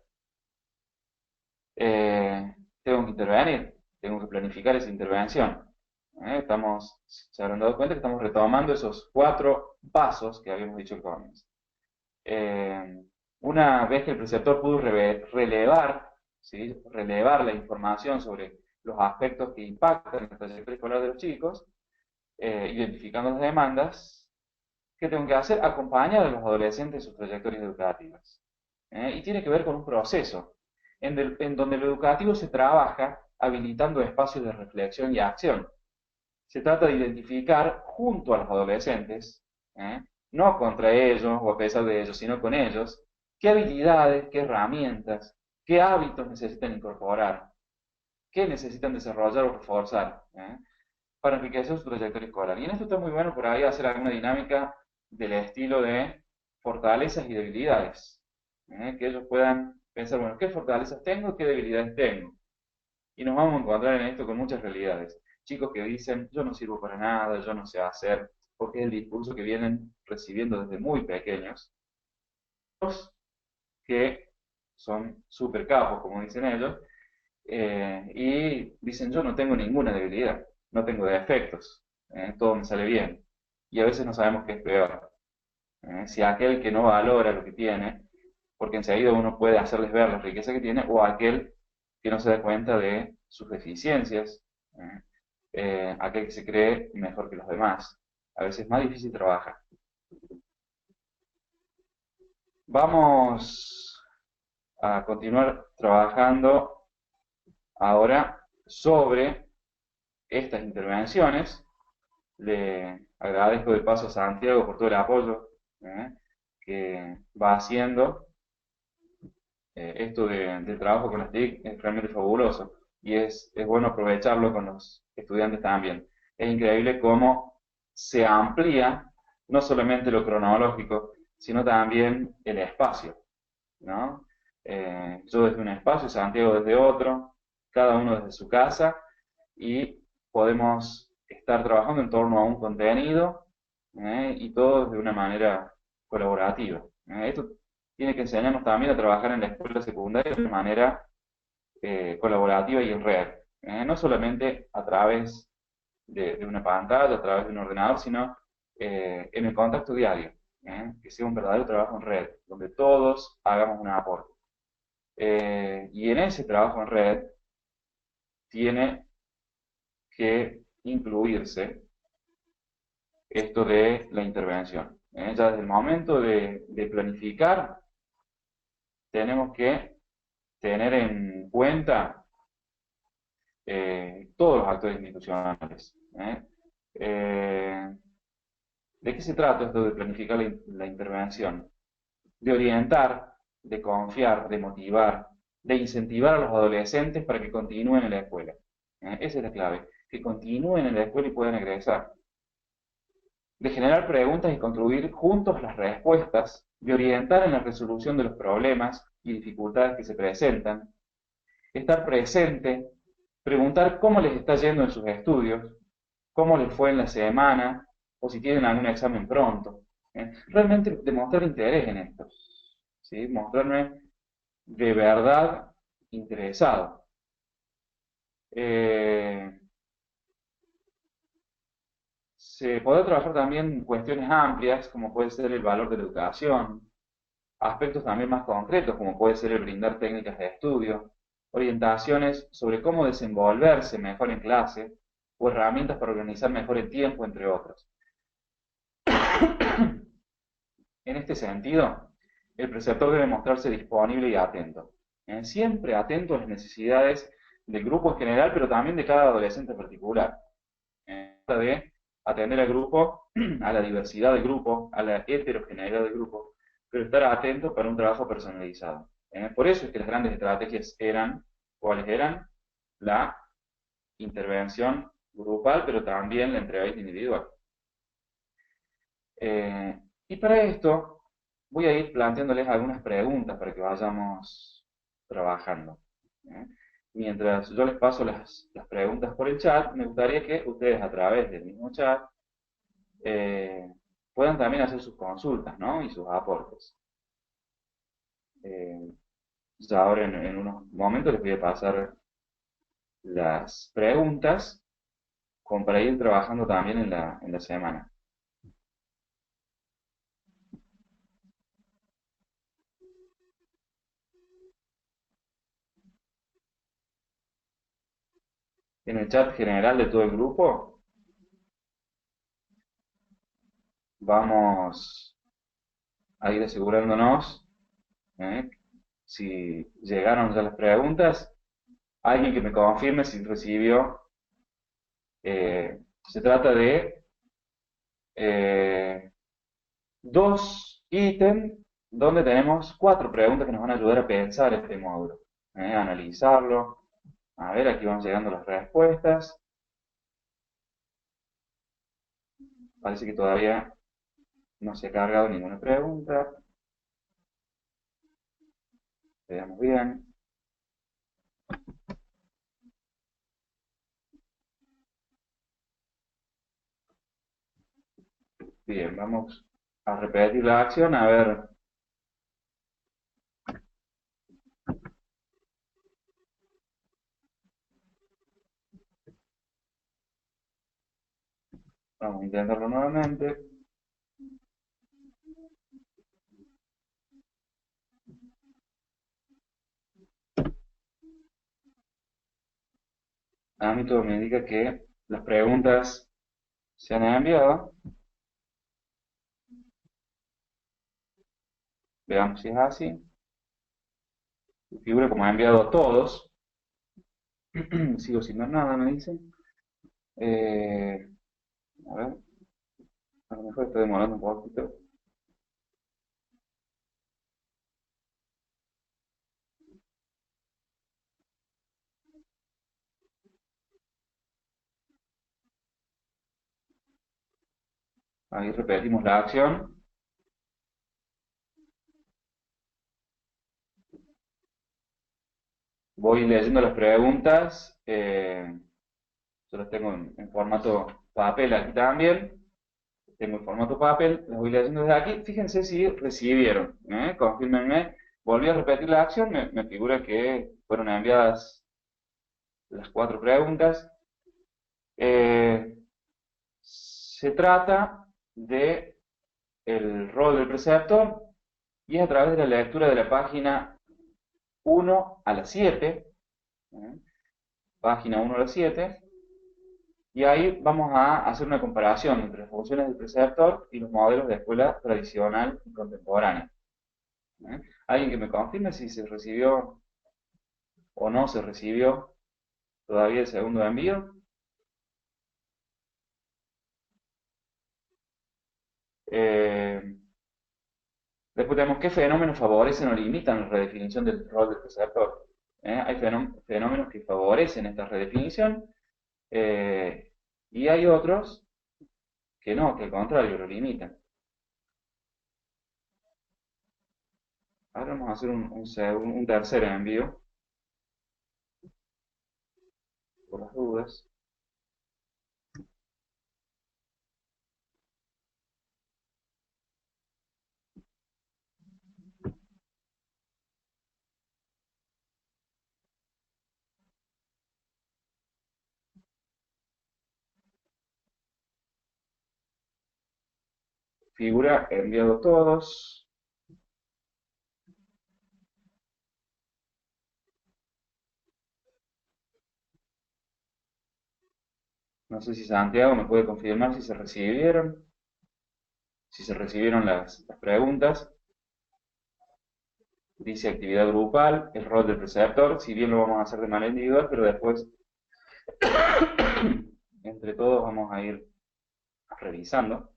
tengo que intervenir, tengo que planificar esa intervención. Se habrán dado cuenta que estamos retomando esos 4 pasos que habíamos dicho al comienzo. Una vez que el preceptor pudo relevar, ¿sí? Relevar la información sobre los aspectos que impactan la trayectoria escolar de los chicos, identificando las demandas, ¿qué tengo que hacer? Acompañar a los adolescentes en sus trayectorias educativas. Y tiene que ver con un proceso en donde lo educativo se trabaja habilitando espacios de reflexión y acción. Se trata de identificar junto a los adolescentes, ¿eh? No contra ellos o a pesar de ellos, sino con ellos, qué habilidades, qué herramientas, qué hábitos necesitan incorporar, qué necesitan desarrollar o reforzar, para enriquecer su trayectoria escolar. Y en esto está muy bueno por ahí hacer alguna dinámica del estilo de fortalezas y debilidades, que ellos puedan pensar, bueno, ¿qué fortalezas tengo, qué debilidades tengo? Y nos vamos a encontrar en esto con muchas realidades. chicos que dicen, yo no sirvo para nada, yo no sé hacer, porque es el discurso que vienen recibiendo desde muy pequeños, que son súper capos, como dicen ellos, y dicen, yo no tengo ninguna debilidad, no tengo defectos, todo me sale bien. Y a veces no sabemos qué es peor. Si aquel que no valora lo que tiene, porque enseguida uno puede hacerles ver la riqueza que tiene, o aquel que no se da cuenta de sus deficiencias, ¿eh? Aquel que se cree mejor que los demás. A veces es más difícil trabajar. Vamos a continuar trabajando ahora sobre estas intervenciones. Le agradezco de paso a Santiago por todo el apoyo que va haciendo. Esto del trabajo con las TIC es realmente fabuloso y es bueno aprovecharlo con los estudiantes también. Es increíble cómo se amplía no solamente lo cronológico, sino también el espacio, ¿no? Yo desde un espacio, Santiago desde otro, cada uno desde su casa y podemos estar trabajando en torno a un contenido y todo de una manera colaborativa. Esto tiene que enseñarnos también a trabajar en la escuela secundaria de una manera colaborativa y en red. No solamente a través de una pantalla, a través de un ordenador, sino en el contacto diario. Que sea un verdadero trabajo en red, donde todos hagamos un aporte. Y en ese trabajo en red tiene que incluirse esto de la intervención. Ya desde el momento de planificar, tenemos que tener en cuenta todos los actores institucionales. ¿De qué se trata esto de planificar la intervención? De orientar, de confiar, de motivar, de incentivar a los adolescentes para que continúen en la escuela. Esa es la clave, que continúen en la escuela y puedan egresar. De generar preguntas y construir juntos las respuestas, de orientar en la resolución de los problemas y dificultades que se presentan, estar presente, preguntar cómo les está yendo en sus estudios, cómo les fue en la semana, o si tienen algún examen pronto. Realmente demostrar interés en esto, ¿sí? Mostrarme de verdad interesado. Eh, Se puede trabajar también cuestiones amplias, como puede ser el valor de la educación, aspectos también más concretos, como puede ser el brindar técnicas de estudio, orientaciones sobre cómo desenvolverse mejor en clase, o herramientas para organizar mejor el tiempo, entre otros. En este sentido, el preceptor debe mostrarse disponible y atento, siempre atento a las necesidades del grupo en general, pero también de cada adolescente en particular. De atender al grupo, a la diversidad del grupo, a la heterogeneidad del grupo, pero estar atento para un trabajo personalizado. Por eso es que las grandes estrategias eran, ¿cuáles eran? La intervención grupal, pero también la entrevista individual. Y para esto voy a ir planteándoles algunas preguntas para que vayamos trabajando. ¿eh? Mientras yo les paso las preguntas por el chat, me gustaría que ustedes a través del mismo chat eh, puedan también hacer sus consultas, ¿no? Y sus aportes. Eh, ya ahora en unos momentos les voy a pasar las preguntas como para ir trabajando también en la semana. En el chat general de todo el grupo vamos a ir asegurándonos ¿eh? Si llegaron ya las preguntas, alguien que me confirme si recibió. Se trata de eh, dos ítems donde tenemos cuatro preguntas que nos van a ayudar a pensar este módulo, a analizarlo. A ver, aquí van llegando las respuestas. Parece que todavía no se ha cargado ninguna pregunta. Veamos bien. Bien, vamos a repetir la acción, a ver. Vamos a intentarlo nuevamente. A mí todo me indica que las preguntas se han enviado. Veamos si es así. Figura como ha enviado a todos. Sigo sin ver nada, me dice. Eh, a ver, a lo mejor estoy demorando un poquito. Ahí repetimos la acción. Voy leyendo las preguntas. Yo las tengo en formato papel aquí también. Tengo en formato papel, las voy leyendo desde aquí. Fíjense si recibieron. Confírmenme. Volví a repetir la acción. Me figura que fueron enviadas las 4 preguntas. Se trata de el rol del preceptor y es a través de la lectura de la página 1 a la 7, ¿eh? Página 1 a la 7, y ahí vamos a hacer una comparación entre las funciones del preceptor y los modelos de escuela tradicional y contemporánea. ¿Alguien que me confirme si se recibió o no se recibió todavía el segundo envío? Eh, Después tenemos qué fenómenos favorecen o limitan la redefinición del rol del receptor. Hay fenómenos que favorecen esta redefinición eh, y hay otros que no, que al contrario, lo limitan. Ahora vamos a hacer un tercer envío, por las dudas. Figura enviado todos. No sé si Santiago me puede confirmar si se recibieron las preguntas. Dice actividad grupal, el rol del preceptor, si bien lo vamos a hacer de manera individual, pero después entre todos vamos a ir revisando.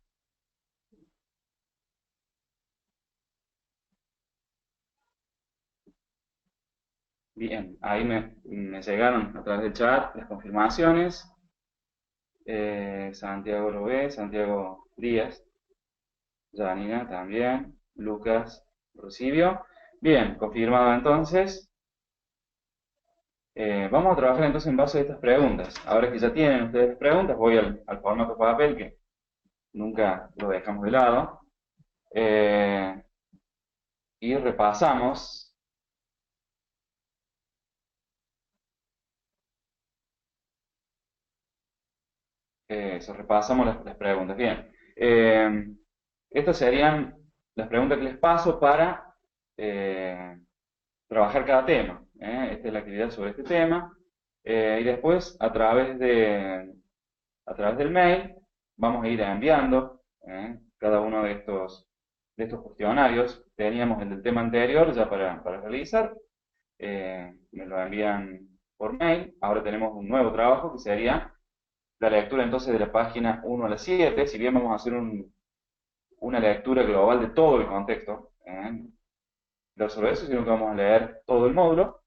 Bien, ahí me llegaron a través del chat las confirmaciones. Santiago lo ve, Santiago Díaz, Janina también, Lucas recibió. Bien, confirmado entonces. Vamos a trabajar entonces en base a estas preguntas. Ahora que ya tienen ustedes las preguntas, voy al formato papel que nunca lo dejamos de lado. Eh, y repasamos. Repasamos las preguntas. Bien. Estas serían las preguntas que les paso para eh, trabajar cada tema. Esta es la actividad sobre este tema. Y después, a través del mail, vamos a ir enviando cada uno de estos cuestionarios. Teníamos el del tema anterior ya para realizar. Me lo envían por mail. Ahora tenemos un nuevo trabajo que sería la lectura entonces de la página 1 a la 7. Si bien vamos a hacer una lectura global de todo el contexto, no solo eso, sino que vamos a leer todo el módulo.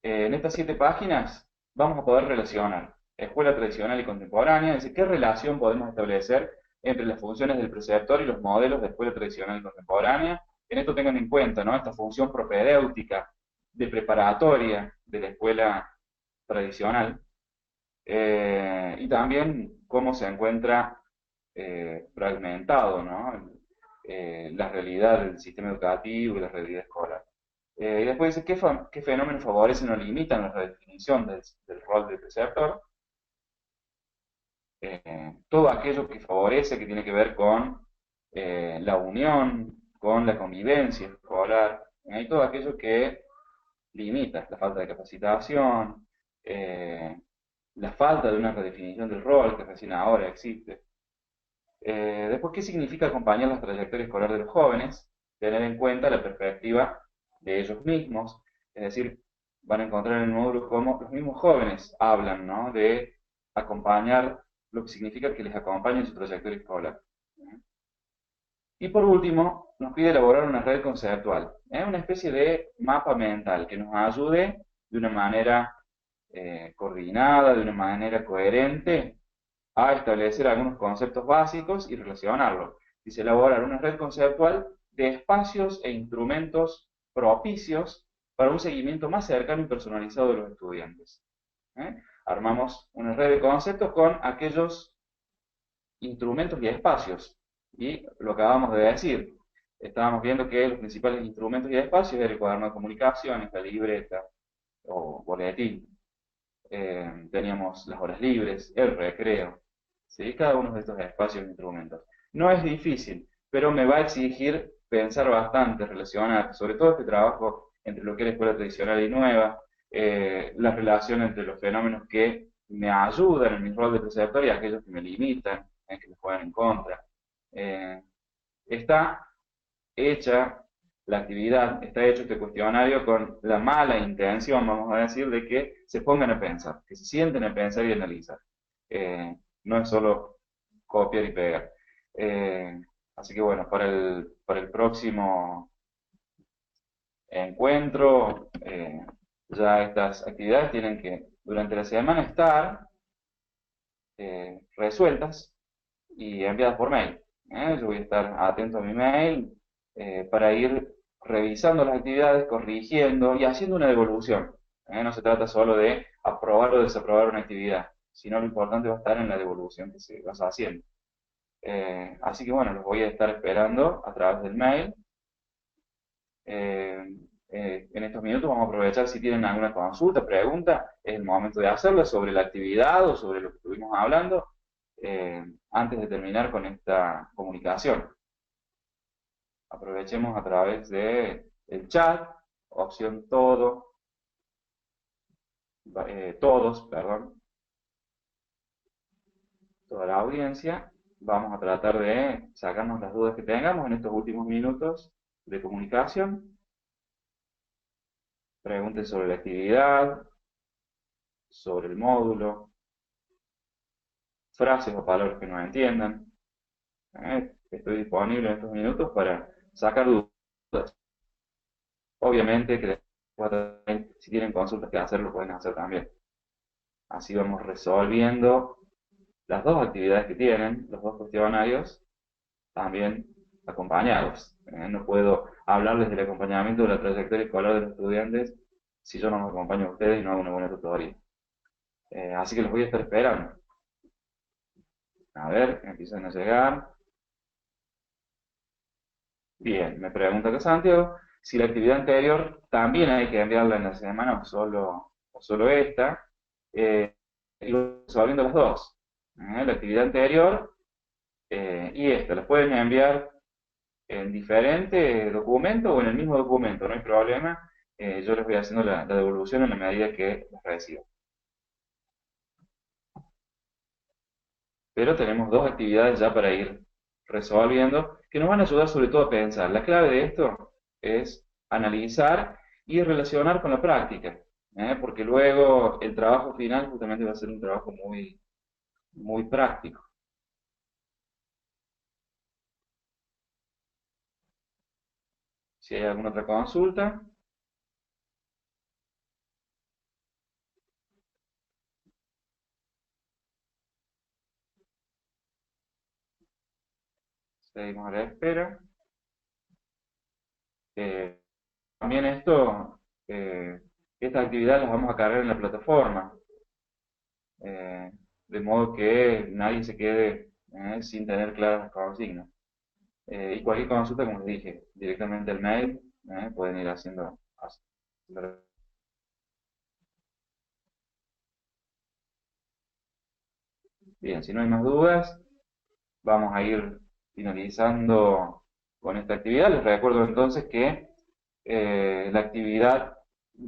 En estas 7 páginas vamos a poder relacionar escuela tradicional y contemporánea, es decir, qué relación podemos establecer entre las funciones del preceptor y los modelos de escuela tradicional y contemporánea. En esto tengan en cuenta, ¿no?, esta función propedéutica de preparatoria de la escuela tradicional, y también cómo se encuentra fragmentado, ¿no? La realidad del sistema educativo y la realidad escolar. Y después dice, ¿qué fenómenos favorecen o limitan la redefinición del rol del preceptor? Todo aquello que favorece, que tiene que ver con la unión, con la convivencia escolar, y todo aquello que limita la falta de capacitación, la falta de una redefinición del rol que recién ahora existe. Después, ¿qué significa acompañar la trayectoria escolar de los jóvenes? Tener en cuenta la perspectiva de ellos mismos, es decir, van a encontrar en el módulo cómo los mismos jóvenes hablan, ¿no? De acompañar, lo que significa que les acompañe en su trayectoria escolar. Y por último, nos pide elaborar una red conceptual, una especie de mapa mental que nos ayude de una manera coordinada, de una manera coherente, a establecer algunos conceptos básicos y relacionarlos. Dice elaborar una red conceptual de espacios e instrumentos propicios para un seguimiento más cercano y personalizado de los estudiantes. Armamos una red de conceptos con aquellos instrumentos y espacios. Y lo acabamos de decir. Estábamos viendo que los principales instrumentos y espacios eran el cuaderno de comunicaciones, la libreta o boletín. Teníamos las horas libres, el recreo, ¿sí? Cada uno de estos espacios e instrumentos. No es difícil, pero me va a exigir pensar bastante, relacionar, sobre todo este trabajo entre lo que es la escuela tradicional y nueva, la relación entre los fenómenos que me ayudan en mi rol de preceptor y aquellos que me limitan, que me juegan en contra. Eh, Está hecha la actividad, está hecho este cuestionario con la mala intención, vamos a decir, de que se pongan a pensar, que se sienten a pensar y analizar. No es solo copiar y pegar. Eh, Así que bueno, para el próximo encuentro, ya estas actividades tienen que durante la semana estar resueltas y enviadas por mail. Yo voy a estar atento a mi mail para ir revisando las actividades, corrigiendo y haciendo una devolución. No se trata solo de aprobar o desaprobar una actividad, sino lo importante va a estar en la devolución que se va haciendo. Así que bueno, los voy a estar esperando a través del mail. Eh, en estos minutos vamos a aprovechar si tienen alguna consulta, pregunta, es el momento de hacerla sobre la actividad o sobre lo que estuvimos hablando antes de terminar con esta comunicación. Aprovechemos a través de el chat, opción todos, perdón, toda la audiencia. Vamos a tratar de sacarnos las dudas que tengamos en estos últimos minutos de comunicación. Pregunten sobre la actividad, sobre el módulo, frases o palabras que no entiendan. Estoy disponible en estos minutos para sacar dudas. Obviamente que si tienen consultas que hacer, lo pueden hacer también. Así vamos resolviendo las dos actividades que tienen, los dos cuestionarios, también acompañados. No puedo hablarles del acompañamiento de la trayectoria escolar de los estudiantes si yo no los acompaño a ustedes y no hago una buena tutoría. Así que los voy a estar esperando. A ver, empiezan a llegar. Bien, me pregunta que Santiago, si la actividad anterior también hay que enviarla en la semana o solo esta, y resolviendo las dos. La actividad anterior y esta, las pueden enviar en diferente documento o en el mismo documento, no hay problema. Yo les voy haciendo la devolución en la medida que las reciba. Pero tenemos dos actividades ya para ir resolviendo que nos van a ayudar sobre todo a pensar. La clave de esto es analizar y relacionar con la práctica, porque luego el trabajo final justamente va a ser un trabajo muy, muy práctico. Si hay alguna otra consulta, seguimos a la espera. Eh, También esta actividad las vamos a cargar en la plataforma, eh, de modo que nadie se quede sin tener claras las consignas. Y cualquier consulta, como les dije, directamente al mail, pueden ir haciendo. Bien, si no hay más dudas, vamos a ir finalizando con esta actividad. Les recuerdo entonces que la actividad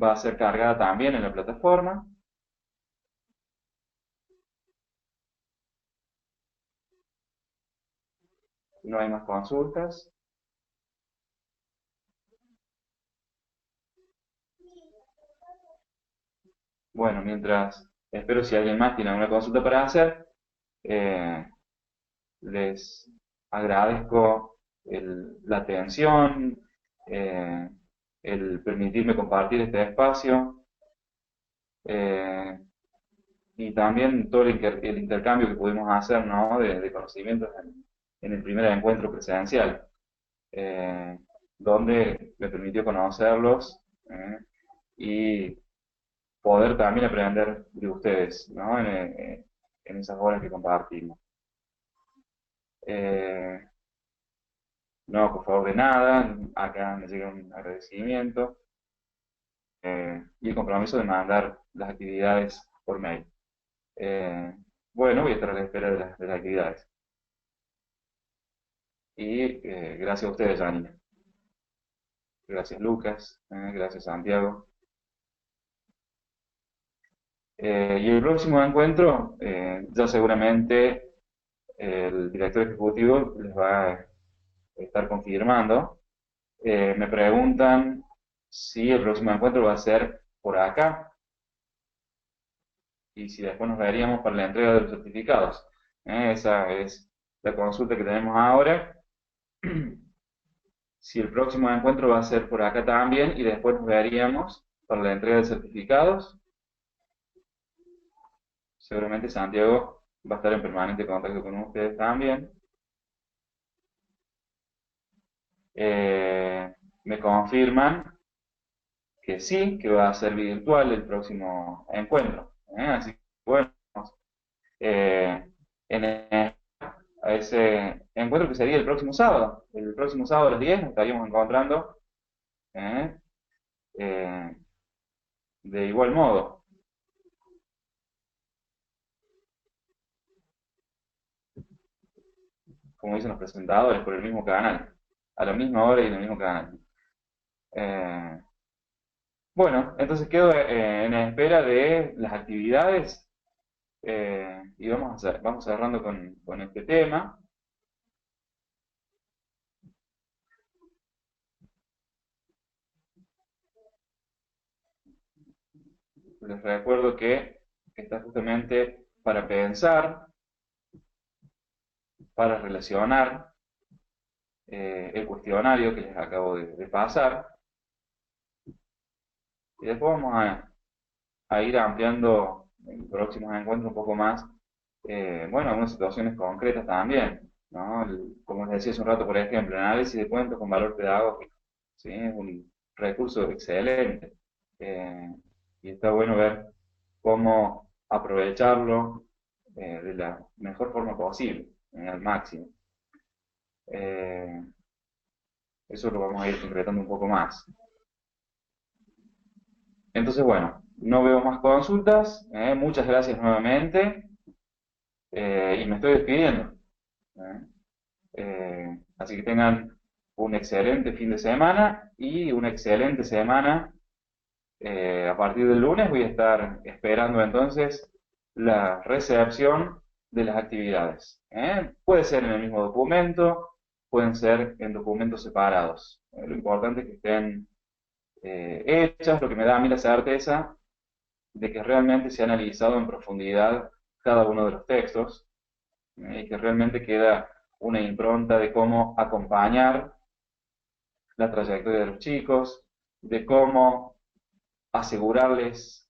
va a ser cargada también en la plataforma. No hay más consultas. Bueno, mientras espero si alguien más tiene alguna consulta para hacer, eh, les agradezco la atención, eh, el permitirme compartir este espacio eh, y también todo el intercambio que pudimos hacer, ¿no? de conocimientos en el primer encuentro presencial, eh, donde me permitió conocerlos y poder también aprender de ustedes, ¿no? En esas horas que compartimos. Eh, no, por favor, de nada, acá me llega un agradecimiento y el compromiso de mandar las actividades por mail. Eh, bueno, voy a estar a la espera de las actividades. Y gracias a ustedes, Janina. Gracias, Lucas. Gracias, Santiago. Y el próximo encuentro, ya seguramente el director ejecutivo les va a estar confirmando. Me preguntan si el próximo encuentro va a ser por acá y si después nos veríamos para la entrega de los certificados. Esa es la consulta que tenemos ahora. Si el próximo encuentro va a ser por acá también y después nos veríamos para la entrega de certificados. Seguramente Santiago va a estar en permanente contacto con ustedes también. Me confirman que sí, que va a ser virtual el próximo encuentro. Así que bueno, eh, en a ese encuentro que sería el próximo sábado. El próximo sábado a las 10 nos estaríamos encontrando eh, eh, de igual modo, como dicen los presentadores, por el mismo canal, a la misma hora y en el mismo canal. Eh, bueno, entonces quedo en espera de las actividades y vamos cerrando con este tema. Les recuerdo que está justamente para pensar, para relacionar el cuestionario que les acabo de pasar y después vamos a ir ampliando en próximos encuentros un poco más, bueno, algunas situaciones concretas también, ¿no? Como les decía hace un rato, por ejemplo, el análisis de cuentos con valor pedagógico, ¿sí? Es un recurso excelente y está bueno ver cómo aprovecharlo de la mejor forma posible, al máximo. Eh, Eso lo vamos a ir concretando un poco más. Entonces, bueno, no veo más consultas. Muchas gracias nuevamente y me estoy despidiendo. ¿eh? Así que tengan un excelente fin de semana y una excelente semana. A partir del lunes voy a estar esperando entonces la recepción de las actividades. Puede ser en el mismo documento, pueden ser en documentos separados. Lo importante es que estén hechas, lo que me da a mí la certeza de que realmente se ha analizado en profundidad cada uno de los textos y que realmente queda una impronta de cómo acompañar la trayectoria de los chicos, de cómo asegurarles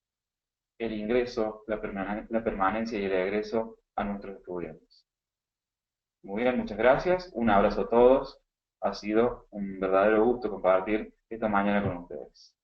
el ingreso, la permanencia y el egreso a nuestros estudiantes. Muy bien, muchas gracias. Un abrazo a todos. Ha sido un verdadero gusto compartir esta mañana con ustedes.